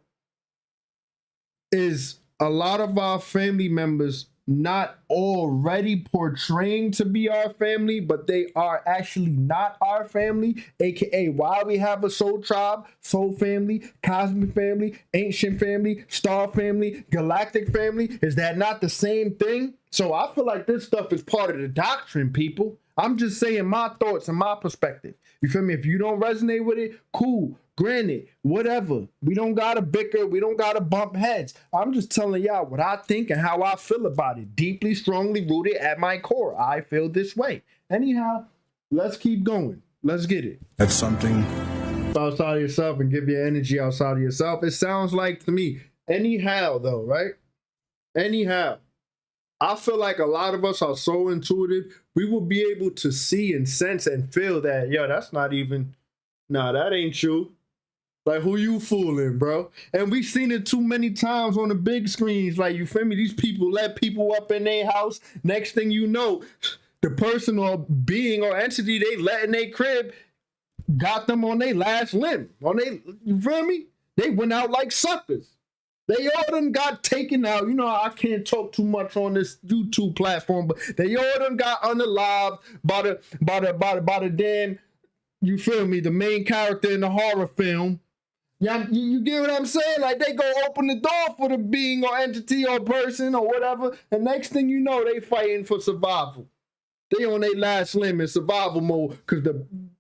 is a lot of our family members not already portraying to be our family, but they are actually not our family, aka why we have a soul tribe, soul family, cosmic family, ancient family, star family, galactic family. Is that not the same thing? So I feel like this stuff is part of the doctrine, people. I'm just saying my thoughts and my perspective. You feel me? If you don't resonate with it, cool. Granted, whatever. We don't gotta bicker. We don't gotta bump heads. I'm just telling y'all what I think and how I feel about it. Deeply, strongly rooted at my core. I feel this way. Anyhow, let's keep going. Let's get it. That's something outside of yourself and give your energy outside of yourself. It sounds like to me. Anyhow, though, right? Anyhow, I feel like a lot of us are so intuitive. We will be able to see and sense and feel that, yo, that's not even, nah, that ain't you. Like, who you fooling, bro? And we've seen it too many times on the big screens. Like, you feel me? These people let people up in their house. Next thing you know, the person or being or entity they let in their crib got them on their last limb. You feel me? They went out like suckers. They all done got taken out. You know, I can't talk too much on this YouTube platform, but they all done got unalived by the damn, you feel me, the main character in the horror film. Yeah, you get what I'm saying? Like, they go open the door for the being or entity or person or whatever, and next thing you know, they fighting for survival. They on their last limb in survival mode because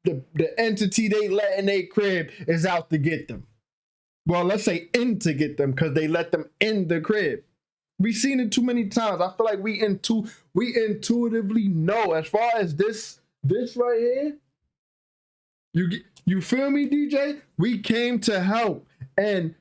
the entity they let in their crib is out to get them. Well, let's say in to get them because they let them in the crib. We've seen it too many times. I feel like we intuitively know. As far as this right here, you feel me, DJ? We came to help. And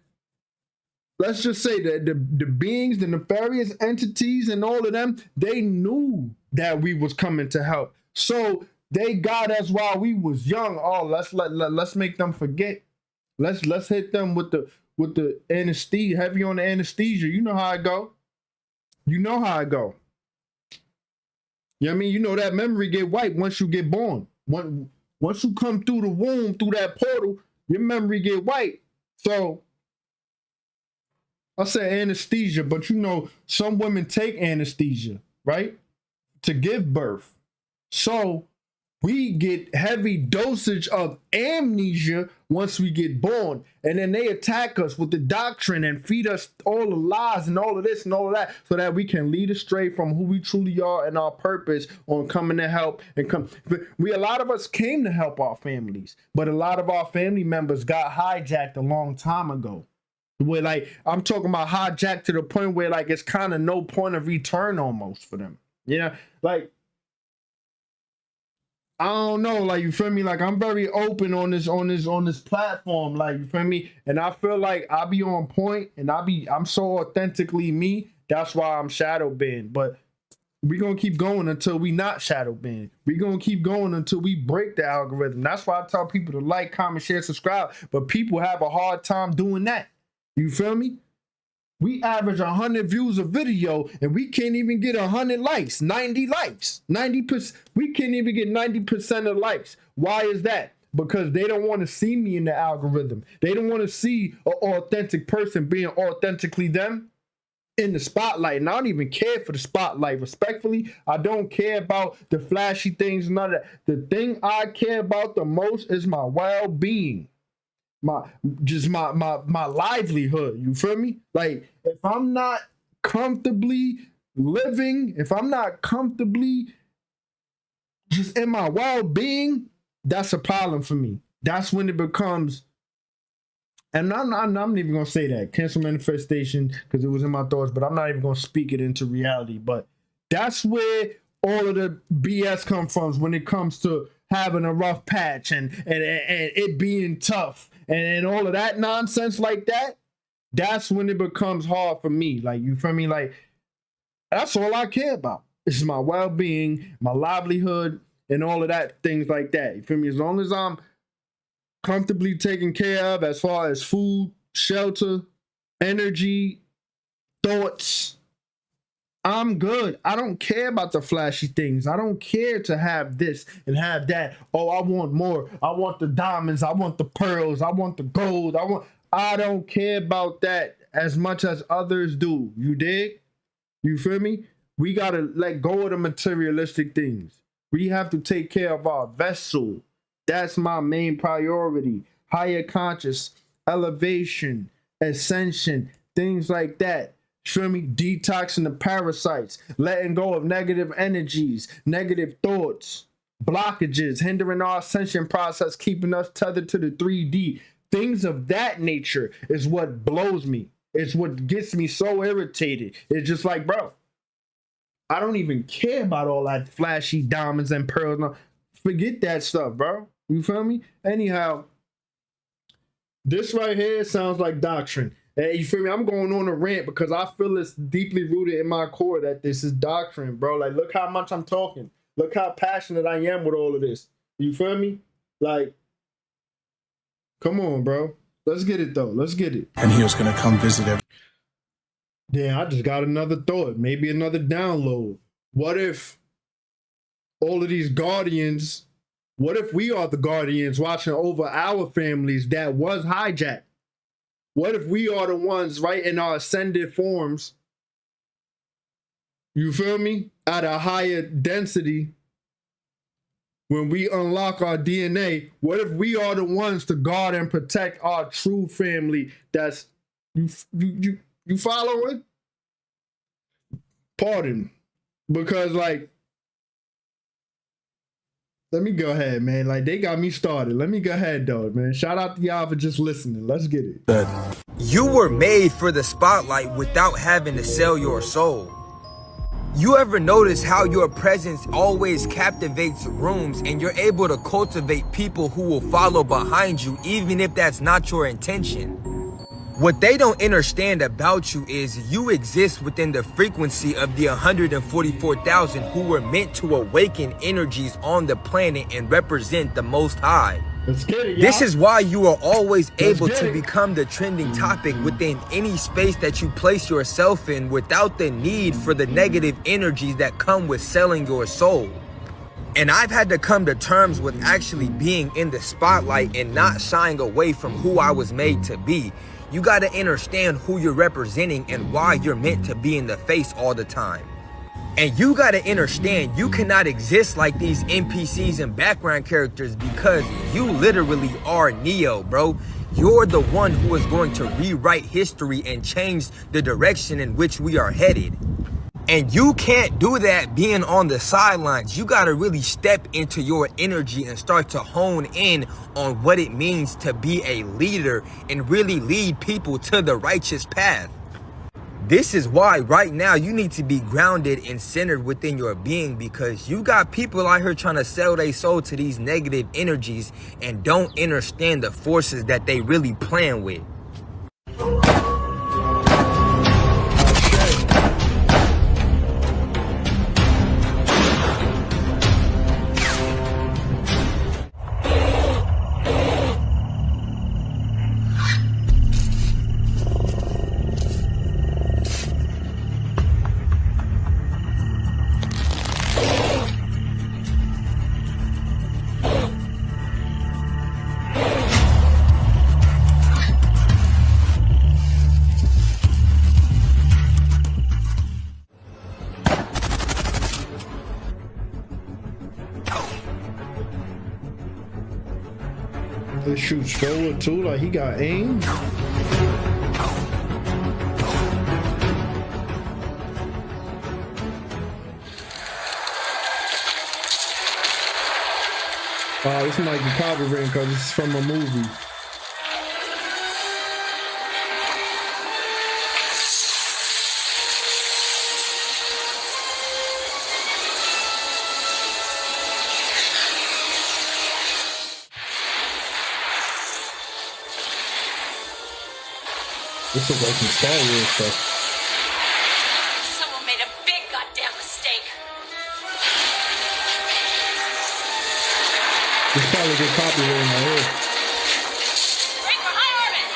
let's just say that the beings, the nefarious entities and all of them, they knew that we was coming to help. So they got us while we was young. Oh, let's make them forget. Let's hit them with the anesthesia, heavy on the anesthesia. You know how I go. You know how I go. You know what I mean? You know that memory get wiped once you get born. Once you come through the womb, through that portal, your memory get wiped. So I say anesthesia, but you know, some women take anesthesia, right? To give birth. So we get heavy dosage of amnesia once we get born. And then they attack us with the doctrine and feed us all the lies and all of this and all of that so that we can lead astray from who we truly are and our purpose on coming to help and come. A lot of us came to help our families, but a lot of our family members got hijacked a long time ago. Where, like, I'm talking about hijacked to the point where, like, it's kind of no point of return almost for them. Yeah, like, I don't know, like, you feel me? Like, I'm very open on this platform, like, you feel me? And I feel like I be on point and I'm so authentically me. That's why I'm shadow banned. But we gonna keep going until we not shadow banned. We gonna keep going until we break the algorithm. That's why I tell people to like, comment, share, subscribe. But people have a hard time doing that. You feel me? We average 100 views a video and we can't even get 100 likes, 90 likes, 90%. We can't even get 90% of likes. Why is that? Because they don't want to see me in the algorithm. They don't want to see an authentic person being authentically them in the spotlight. And I don't even care for the spotlight. Respectfully, I don't care about the flashy things, none of that. The thing I care about the most is my well-being. My livelihood, you feel me? Like, if I'm not comfortably living, if I'm not comfortably just in my well-being, that's a problem for me. That's when it becomes, and I'm not even gonna say that cancel manifestation because it was in my thoughts, but I'm not even gonna speak it into reality. But that's where all of the BS comes from when it comes to having a rough patch and it being tough. And all of that nonsense like that, that's when it becomes hard for me. Like, you feel me? Like, that's all I care about. It's my well-being, my livelihood, and all of that, things like that. You feel me? As long as I'm comfortably taken care of as far as food, shelter, energy, thoughts, I'm good. I don't care about the flashy things. I don't care to have this and have that. Oh, I want more. I want the diamonds. I want the pearls. I want the gold. I don't care about that as much as others do. You dig? You feel me? We gotta let go of the materialistic things. We have to take care of our vessel. That's my main priority. Higher conscious, elevation, ascension, things like that. Feel me? Detoxing the parasites, letting go of negative energies, negative thoughts, blockages, hindering our ascension process, keeping us tethered to the 3D. Things of that nature is what blows me. It's what gets me so irritated. It's just like, bro, I don't even care about all that flashy diamonds and pearls. No, forget that stuff, bro. You feel me? Anyhow, this right here sounds like doctrine. Hey, you feel me? I'm going on a rant because I feel it's deeply rooted in my core that this is doctrine, bro. Like, look how much I'm talking. Look how passionate I am with all of this. You feel me? Like, come on, bro. Let's get it, though. Let's get it. And he was going to come visit every. Damn, I just got another thought. Maybe another download. What if all of these guardians, what if we are the guardians watching over our families that was hijacked? What if we are the ones right in our ascended forms? You feel me? At a higher density. When we unlock our DNA, what if we are the ones to guard and protect our true family? That's you following? Pardon. Because like, let me go ahead, man. Like, they got me started. Let me go ahead, though, man. Shout out to y'all for just listening. Let's get it. You were made for the spotlight without having to sell your soul. You ever notice how your presence always captivates rooms and you're able to cultivate people who will follow behind you even if that's not your intention? What they don't understand about you is you exist within the frequency of the 144,000 who were meant to awaken energies on the planet and represent the Most High. Let's get it, y'all. This is why you are always able to become the trending topic within any space that you place yourself in without the need for the negative energies that come with selling your soul. And I've had to come to terms with actually being in the spotlight and not shying away from who I was made to be. You got to understand who you're representing and why you're meant to be in the face all the time. And you got to understand you cannot exist like these NPCs and background characters because you literally are Neo, bro. You're the one who is going to rewrite history and change the direction in which we are headed. And you can't do that being on the sidelines. You got to really step into your energy and start to hone in on what it means to be a leader and really lead people to the righteous path. This is why right now you need to be grounded and centered within your being, because you got people out here trying to sell their soul to these negative energies and don't understand the forces that they really playing with. It shoots forward too, like he got aim. This might be copyrighted because it's from a movie. This looks like some Star Wars stuff. Someone made a big goddamn mistake. This probably get copyrighted in my head. Break for high orbit.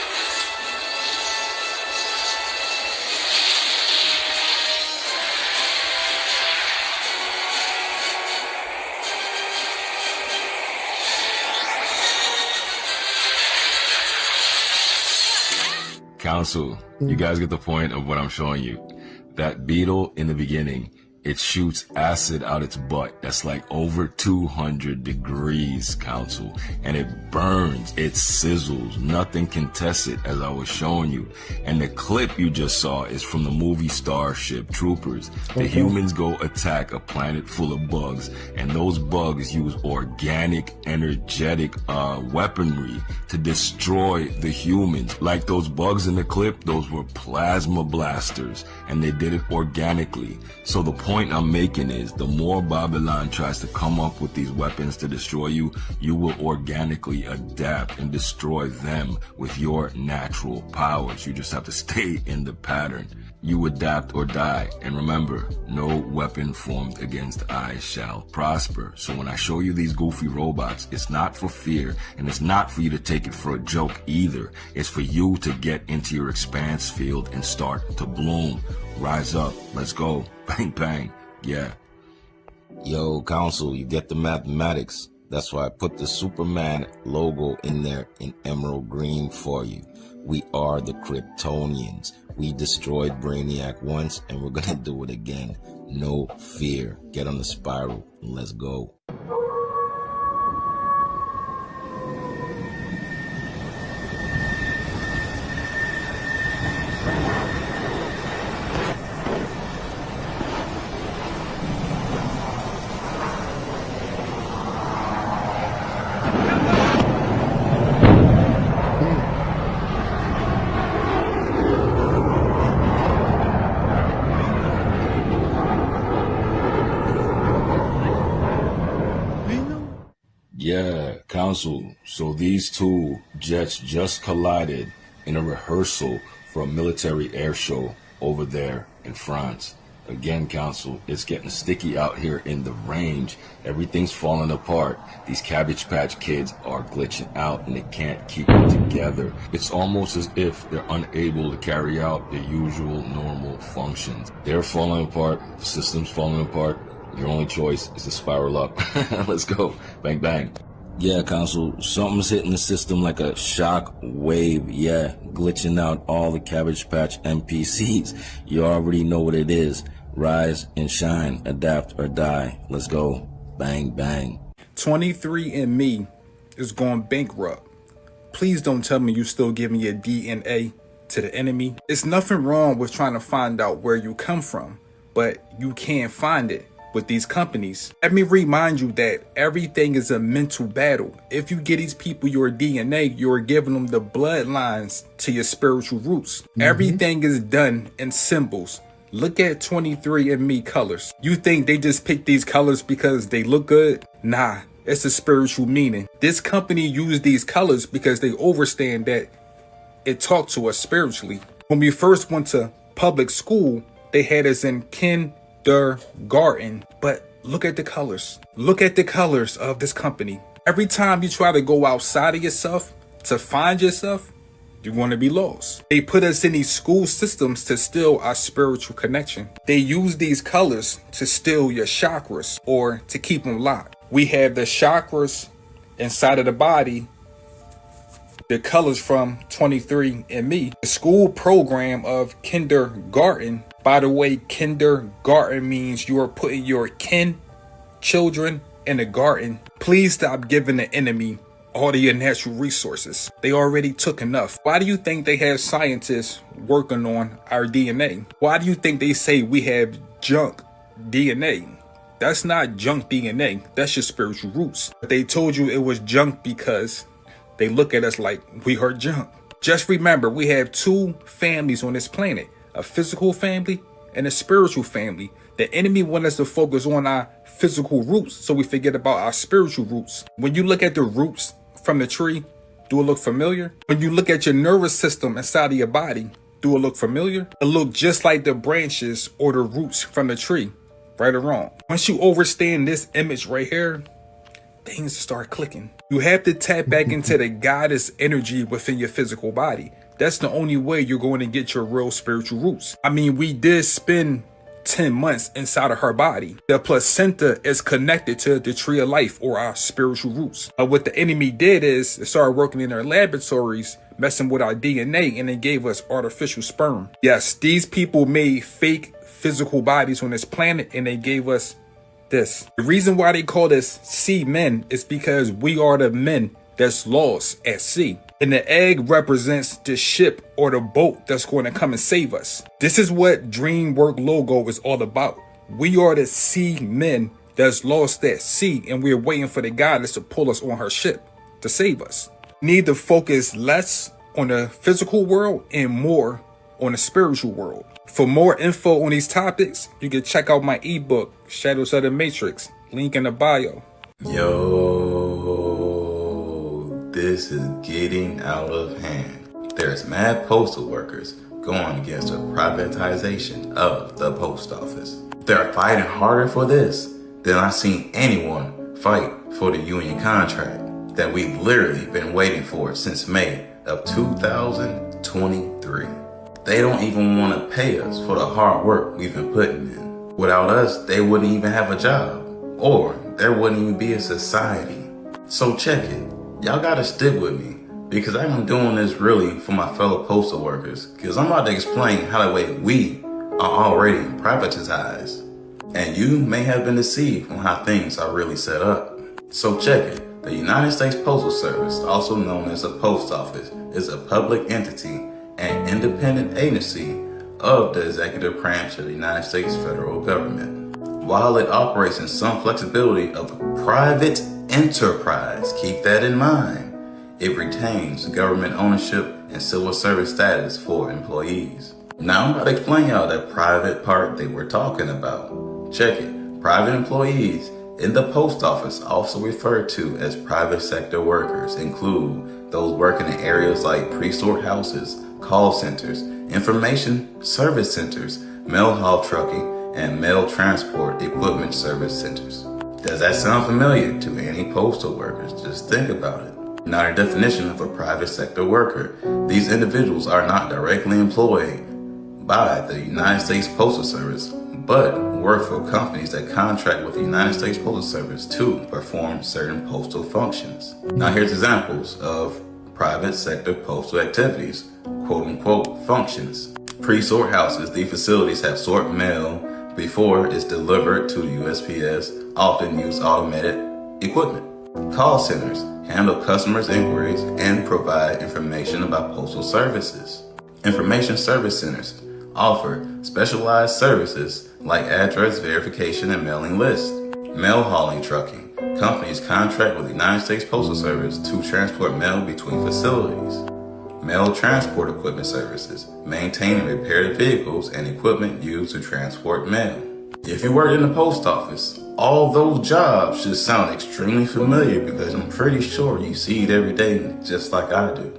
Council, you guys get the point of what I'm showing you. That beetle in the beginning, it shoots acid out its butt. That's like over 200 degrees, Council. And it burns, it sizzles. Nothing can test it, as I was showing you. And the clip you just saw is from the movie Starship Troopers. The humans go attack a planet full of bugs, and those bugs use organic, energetic weaponry to destroy the humans. Like those bugs in the clip, those were plasma blasters, and they did it organically. So the point I'm making is, the more Babylon tries to come up with these weapons to destroy you, you will organically adapt and destroy them with your natural powers. You just have to stay in the pattern. You adapt or die. And remember, no weapon formed against I shall prosper. So when I show you these goofy robots, it's not for fear, and it's not for you to take it for a joke either. It's for you to get into your expanse field and start to bloom. Rise up. Let's go. Bang, bang. Yeah. Yo, Council, you get the mathematics. That's why I put the Superman logo in there in emerald green for you. We are the Kryptonians. We destroyed Brainiac once, and we're gonna do it again. No fear. Get on the spiral and let's go. Yeah, Council. So these two jets just collided in a rehearsal for a military air show over there in France. Again, Council, it's getting sticky out here in the range. Everything's falling apart. These Cabbage Patch Kids are glitching out and they can't keep it together. It's almost as if they're unable to carry out their usual normal functions. They're falling apart. The system's falling apart. Your only choice is to spiral up. Let's go. Bang, bang. Yeah, Council, something's hitting the system like a shock wave. Yeah, glitching out all the Cabbage Patch NPCs. You already know what it is. Rise and shine, adapt or die. Let's go. Bang, bang. 23andMe is going bankrupt. Please don't tell me you still giving your DNA to the enemy. It's nothing wrong with trying to find out where you come from, but you can't find it with these companies. Let me remind you that everything is a mental battle. If you give these people your DNA, you're giving them the bloodlines to your spiritual roots. Everything is done in symbols. Look at 23andMe colors. You think they just picked these colors because they look good? Nah, it's a spiritual meaning. This company used these colors because they understand that it talked to us spiritually. When we first went to public school, they had us in kindergarten. But look at the colors. Look at the colors of this company. Every time you try to go outside of yourself to find yourself, you're going to be lost. They put us in these school systems to steal our spiritual connection. They use these colors to steal your chakras or to keep them locked. We have the chakras inside of the body, the colors from 23andMe, the school program of kindergarten. By the way, kindergarten means you are putting your children in a garden. Please stop giving the enemy all of your natural resources. They already took enough. Why do you think they have scientists working on our DNA? Why do you think they say we have junk DNA? That's not junk DNA. That's your spiritual roots. But they told you it was junk because they look at us like we are junk. Just remember, we have two families on this planet, a physical family and a spiritual family. The enemy wants us to focus on our physical roots so we forget about our spiritual roots. When you look at the roots from the tree, do it look familiar? When you look at your nervous system inside of your body, do it look familiar? It look just like the branches or the roots from the tree, right or wrong. Once you understand this image right here, things start clicking. You have to tap back into the goddess energy within your physical body. That's the only way you're going to get your real spiritual roots. I mean, we did spend 10 months inside of her body. The placenta is connected to the tree of life or our spiritual roots. What the enemy did is it started working in their laboratories, messing with our DNA, and they gave us artificial sperm. Yes, these people made fake physical bodies on this planet, and they gave us this. The reason why they call us sea men is because we are the men that's lost at sea. And the egg represents the ship or the boat that's going to come and save us. This is what DreamWorks logo is all about. We are the sea men that's lost at sea, and we're waiting for the goddess to pull us on her ship to save us. Need to focus less on the physical world and more on the spiritual world. For more info on these topics, you can check out my ebook, Shadows of the Matrix, link in the bio. Yo, this is getting out of hand. There's mad postal workers going against the privatization of the post office. They're fighting harder for this than I've seen anyone fight for the union contract that we've literally been waiting for since May of 2023. They don't even want to pay us for the hard work we've been putting in. Without us, they wouldn't even have a job, or there wouldn't even be a society. So check it. Y'all gotta stick with me, because I'm doing this really for my fellow postal workers, because I'm about to explain how the way we are already privatized. And you may have been deceived on how things are really set up. So check it. The United States Postal Service, also known as a post office, is a public entity and independent agency of the executive branch of the United States federal government. While it operates in some flexibility of a private enterprise, keep that in mind, it retains government ownership and civil service status for employees. Now I'm about to explain y'all that private part they were talking about. Check it. Private employees in the post office, also referred to as private sector workers, include those working in areas like pre-sort houses, call centers, information service centers, mail haul trucking, and mail transport equipment service centers. Does that sound familiar to any postal workers? Just think about it. Now, the definition of a private sector worker: these individuals are not directly employed by the United States Postal Service, but work for companies that contract with the United States Postal Service to perform certain postal functions. Now here's examples of private sector postal activities, quote unquote functions. Pre-sort houses, these facilities have sort mail before it's delivered to the USPS, often use automated equipment. Call centers handle customers' inquiries and provide information about postal services. Information service centers offer specialized services like address verification and mailing lists. Mail hauling trucking. Companies contract with the United States Postal Service to transport mail between facilities. Mail transport equipment services. Maintain and repair vehicles and equipment used to transport mail. If you work in the post office, all those jobs should sound extremely familiar, because I'm pretty sure you see it every day just like I do.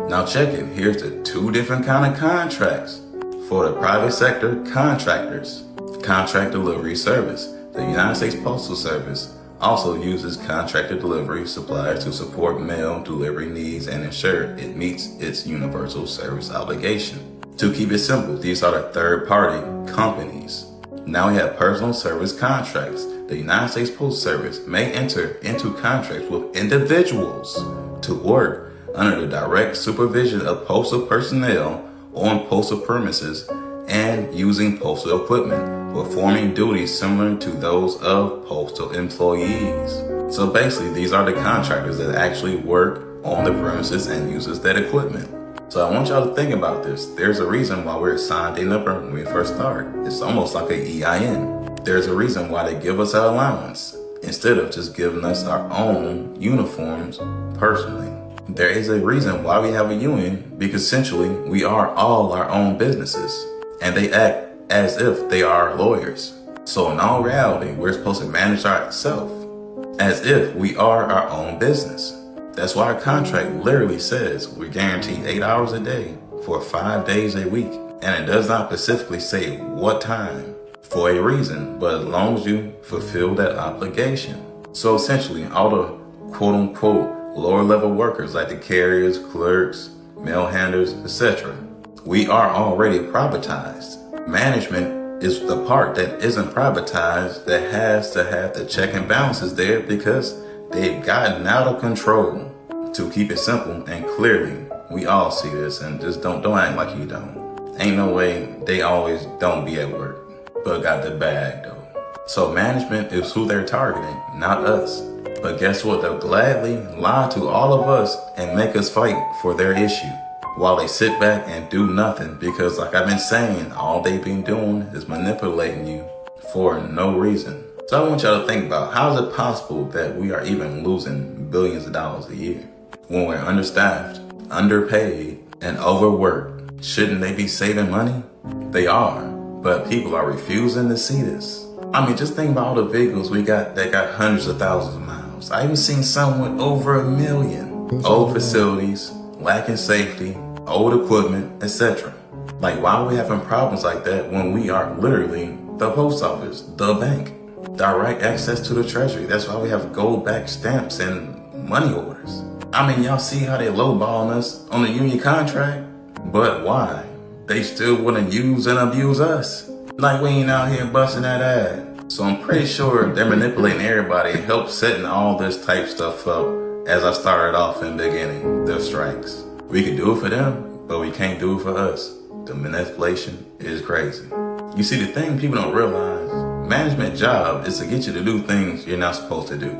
Now check it. Here's the two different kind of contracts. For the private sector contractors, contract delivery service. The United States Postal Service also uses contracted delivery suppliers to support mail delivery needs and ensure it meets its universal service obligation. To keep it simple, these are the third-party companies. Now we have personal service contracts. The United States Postal Service may enter into contracts with individuals to work under the direct supervision of postal personnel on postal premises and using postal equipment, performing duties similar to those of postal employees. So basically, these are the contractors that actually work on the premises and uses that equipment. So I want y'all to think about this. There's a reason why we're assigned a number when we first start. It's almost like an EIN. There's a reason why they give us our allowance instead of just giving us our own uniforms personally. There is a reason why we have a union, because essentially we are all our own businesses, and they act as if they are lawyers. So in all reality, we're supposed to manage ourselves as if we are our own business. That's why our contract literally says we're guaranteed 8 hours a day for 5 days a week. And it does not specifically say what time for a reason, but as long as you fulfill that obligation. So essentially, all the quote unquote lower level workers like the carriers, clerks, mail handlers, etc., we are already privatized. Management is the part that isn't privatized, that has to have the check and balances there because they've gotten out of control. To keep it simple and clearly, We all see this, and just don't act like you don't. Ain't no way they always don't be at work, but got the bag though. So management is who they're targeting, not us. But guess what? They'll gladly lie to all of us and make us fight for their issue while they sit back and do nothing, because like I've been saying, all they've been doing is manipulating you for no reason. So I want y'all to think about, how is it possible that we are even losing billions of dollars a year when we're understaffed, underpaid, and overworked? Shouldn't they be saving money? They are, but people are refusing to see this. I mean, just think about all the vehicles we got that got hundreds of thousands of miles. I even seen some with over 1 million. Old facilities, lacking safety, old equipment, etc. Like, why are we having problems like that when we are literally the post office, the bank, direct access to the treasury? That's why we have gold-backed stamps and money orders. I mean, y'all see how they lowballing us on the union contract? But why? They still want to use and abuse us. Like, we ain't out here busting that ad. So I'm pretty sure they're manipulating everybody and help setting all this type stuff up, as I started off in the beginning, the strikes. We can do it for them, but we can't do it for us. The manipulation is crazy. You see, the thing people don't realize, management job is to get you to do things you're not supposed to do.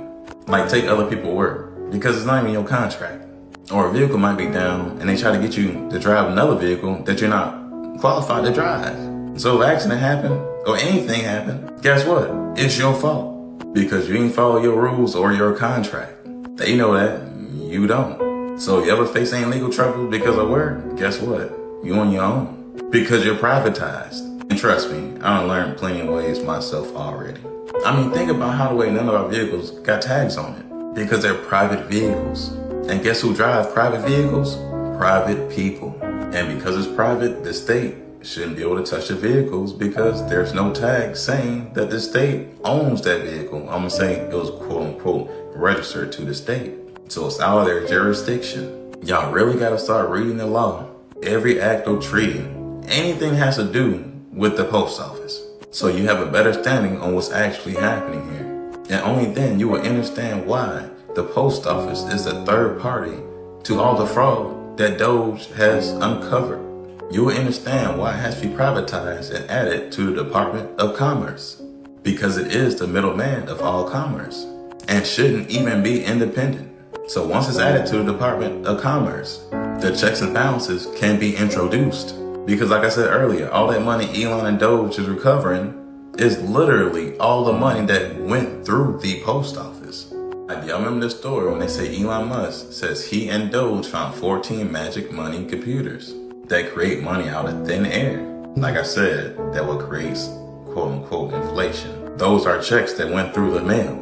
Like take other people's work, because it's not even your contract. Or a vehicle might be down and they try to get you to drive another vehicle that you're not qualified to drive. So if an accident happened or anything happened, guess what? It's your fault, because you didn't follow your rules or your contract. They know that, you don't. So if you ever face any legal trouble because of work, guess what? You on your own, because you're privatized. And trust me, I done learned plenty of ways myself already. I mean, think about how the way none of our vehicles got tags on it, because they're private vehicles. And guess who drives private vehicles? Private people. And because it's private, the state shouldn't be able to touch the vehicles, because there's no tag saying that the state owns that vehicle. I'm gonna say it was quote unquote registered to the state. So it's out of their jurisdiction. Y'all really gotta start reading the law. Every act or treaty, anything has to do with the post office, so you have a better standing on what's actually happening here. And only then you will understand why the post office is a third party to all the fraud that Doge has uncovered. You will understand why it has to be privatized and added to the Department of Commerce, because it is the middleman of all commerce and shouldn't even be independent. So once it's added to the Department of Commerce, the checks and balances can be introduced. Because like I said earlier, all that money Elon and Doge is recovering is literally all the money that went through the post office. Like, y'all remember the story when they say Elon Musk says he and Doge found 14 magic money computers that create money out of thin air. Like I said, that what creates quote unquote inflation. Those are checks that went through the mail.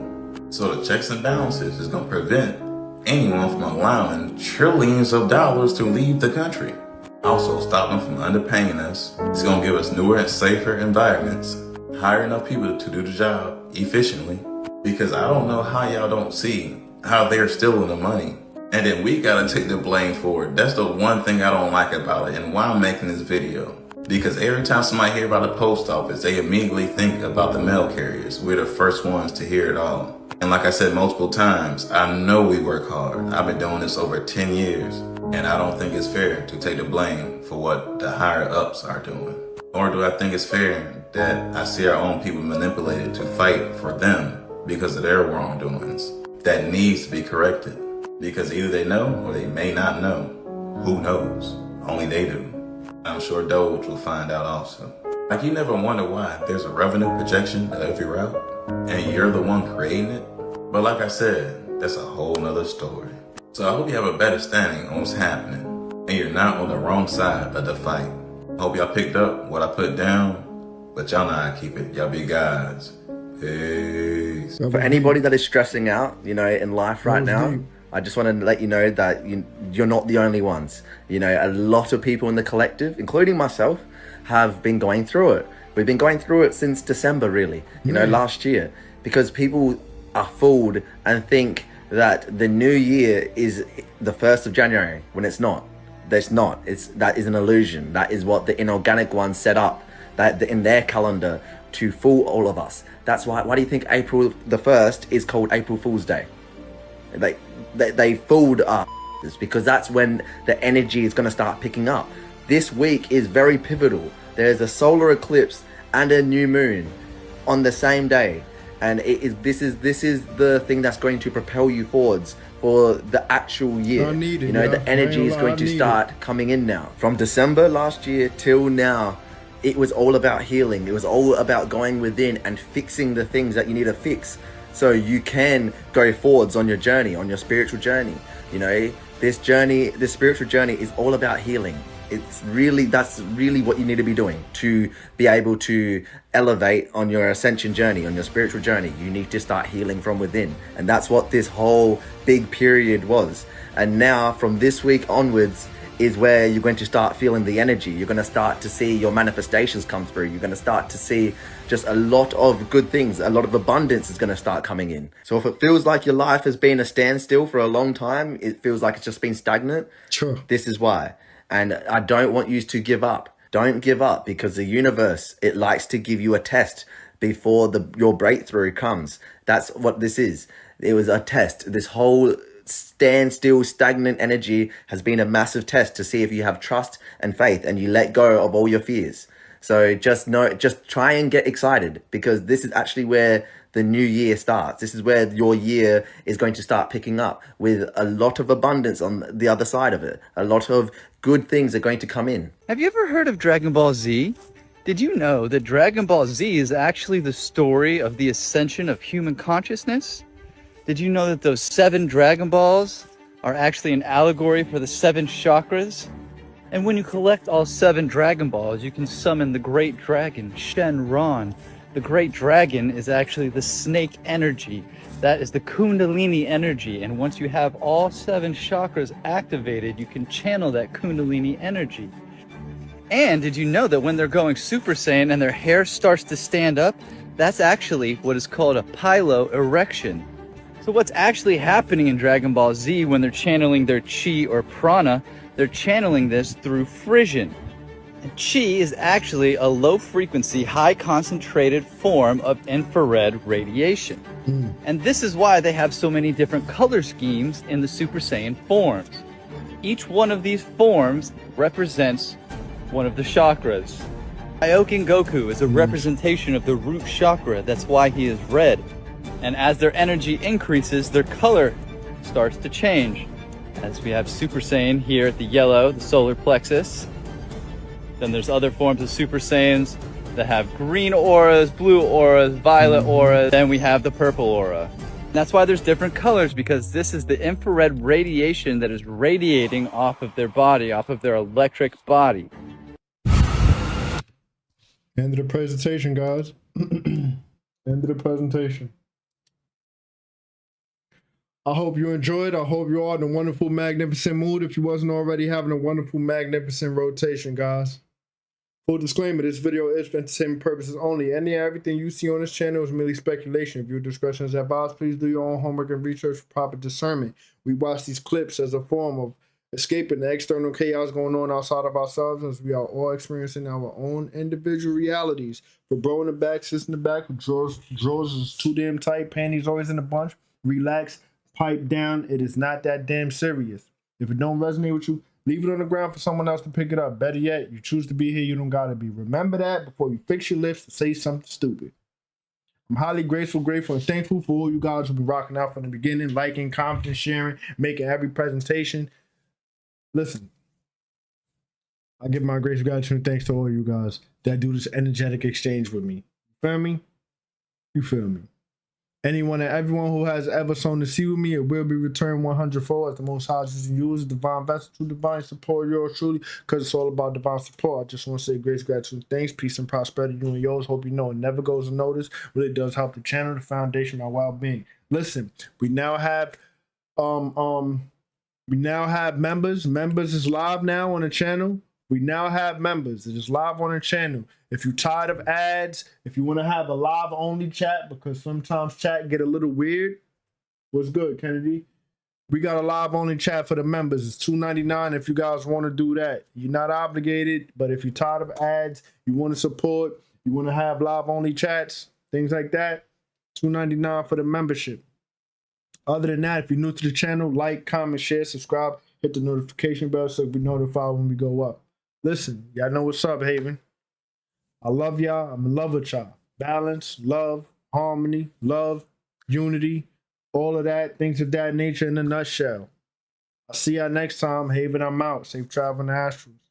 So the checks and balances is gonna prevent anyone from allowing trillions of dollars to leave the country. Also stop them from underpaying us. It's gonna give us newer and safer environments. Hire enough people to do the job efficiently. Because I don't know how y'all don't see how they're stealing the money. And then we gotta take the blame for it. That's the one thing I don't like about it, and why I'm making this video. Because every time somebody hears about the post office, they immediately think about the mail carriers. We're the first ones to hear it all. And like I said multiple times, I know we work hard. I've been doing this over 10 years. And I don't think it's fair to take the blame for what the higher ups are doing. Or do I think it's fair that I see our own people manipulated to fight for them because of their wrongdoings that needs to be corrected? Because either they know or they may not know. Who knows? Only they do. I'm sure Doge will find out also. Like, you never wonder why there's a revenue projection of every route and you're the one creating it. But like I said, that's a whole nother story. So I hope you have a better standing on what's happening and you're not on the wrong side of the fight. I hope y'all picked up what I put down, but y'all know how to keep it. Y'all be guys. Peace. For anybody that is stressing out, in life right now, I just want to let you know that you're not the only ones. A lot of people in the collective, including myself, have been going through it. We've been going through it since December, really, last year, because people are fooled and think that the new year is the 1st of January when it's not. That's not. That is an illusion. That is what the inorganic ones set up that in their calendar to fool all of us. That's why do you think April the 1st is called April Fool's Day? They fooled us. It's because that's when the energy is going to start picking up. This week is very pivotal. There's a solar eclipse and a new moon on the same day, and this is the thing that's going to propel you forwards for the actual year. The energy is going to start coming in now. From December last year till now, it was all about healing. It was all about going within and fixing the things that you need to fix, so you can go forwards on your journey, on your spiritual journey. This spiritual journey is all about healing. That's really what you need to be doing to be able to elevate on your ascension journey, on your spiritual journey. You need to start healing from within. And that's what this whole big period was. And now from this week onwards is where you're going to start feeling the energy. You're going to start to see your manifestations come through. You're going to start to see just a lot of good things. A lot of abundance is going to start coming in. So if it feels like your life has been a standstill for a long time, it feels like it's just been stagnant. Sure. This is why. And I don't want you to give up. Don't give up, because the universe, it likes to give you a test before your breakthrough comes. That's what this is. It was a test. This whole standstill, stagnant energy has been a massive test to see if you have trust and faith and you let go of all your fears. So just try and get excited, because this is actually where the new year starts. This is where your year is going to start picking up with a lot of abundance on the other side of it. A lot of good things are going to come in. Have you ever heard of Dragon Ball Z? Did you know that Dragon Ball Z is actually the story of the ascension of human consciousness? Did you know that those 7 Dragon Balls are actually an allegory for the 7 chakras? And when you collect all 7 Dragon Balls, you can summon the great dragon, Shenron. The great dragon is actually the snake energy. That is the Kundalini energy. And once you have all 7 chakras activated, you can channel that Kundalini energy. And did you know that when they're going Super Saiyan and their hair starts to stand up, that's actually what is called a piloerection. So what's actually happening in Dragon Ball Z when they're channeling their chi or prana, they're channeling this through frisson. And chi is actually a low frequency, high concentrated form of infrared radiation. And this is why they have so many different color schemes in the Super Saiyan forms. Each one of these forms represents one of the chakras. Kaioken Goku is a representation of the root chakra. That's why he is red. And as their energy increases, their color starts to change. As we have Super Saiyan here at the yellow, the solar plexus. Then there's other forms of Super Saiyans that have green auras, blue auras, violet auras. Then we have the purple aura. And that's why there's different colors, because this is the infrared radiation that is radiating off of their body, off of their electric body. End of the presentation, guys. End of the presentation. I hope you enjoyed. I hope you're all in a wonderful, magnificent mood. If you wasn't already having a wonderful, magnificent rotation, guys. Full disclaimer, this video is for entertainment purposes only. Any and everything you see on this channel is merely speculation. If your discretion is advised, please do your own homework and research for proper discernment. We watch these clips as a form of escaping the external chaos going on outside of ourselves, as we are all experiencing our own individual realities. For bro in the back, sis in the back, with drawers is too damn tight, panties always in a bunch, relax, pipe down. It is not that damn serious. If it don't resonate with you, leave it on the ground for someone else to pick it up. Better yet, you choose to be here, you don't gotta be. Remember that before you fix your lips to say something stupid. I'm highly grateful, and thankful for all you guys who be rocking out from the beginning, liking, commenting, sharing, making every presentation. Listen, I give my grace, gratitude, and thanks to all you guys that do this energetic exchange with me. You feel me? You feel me? Anyone and everyone who has ever sown the seed with me, it will be returned 100-fold as the Most High is used, divine vessel to divine support yours truly, because it's all about divine support. I just want to say grace, gratitude, thanks, peace, and prosperity. You and yours. Hope you know it never goes unnoticed. Really does help the channel, the foundation, our well-being. Listen, we now have members. Members is live now on the channel. We now have members. It is live on the channel. If you're tired of ads, if you want to have a live only chat, because sometimes chat get a little weird. What's good, Kennedy? We got a live only chat for the members. It's $2.99 if you guys want to do that. You're not obligated, but if you're tired of ads, you want to support, you want to have live only chats, things like that, $2.99 for the membership. Other than that, if you're new to the channel, like, comment, share, subscribe. Hit the notification bell so you be notified when we go up. Listen, y'all know what's up, Haven. I love y'all. I'm in love with y'all. Balance, love, harmony, love, unity, all of that, things of that nature in a nutshell. I'll see y'all next time. Haven, I'm out. Safe travel in the Astrals.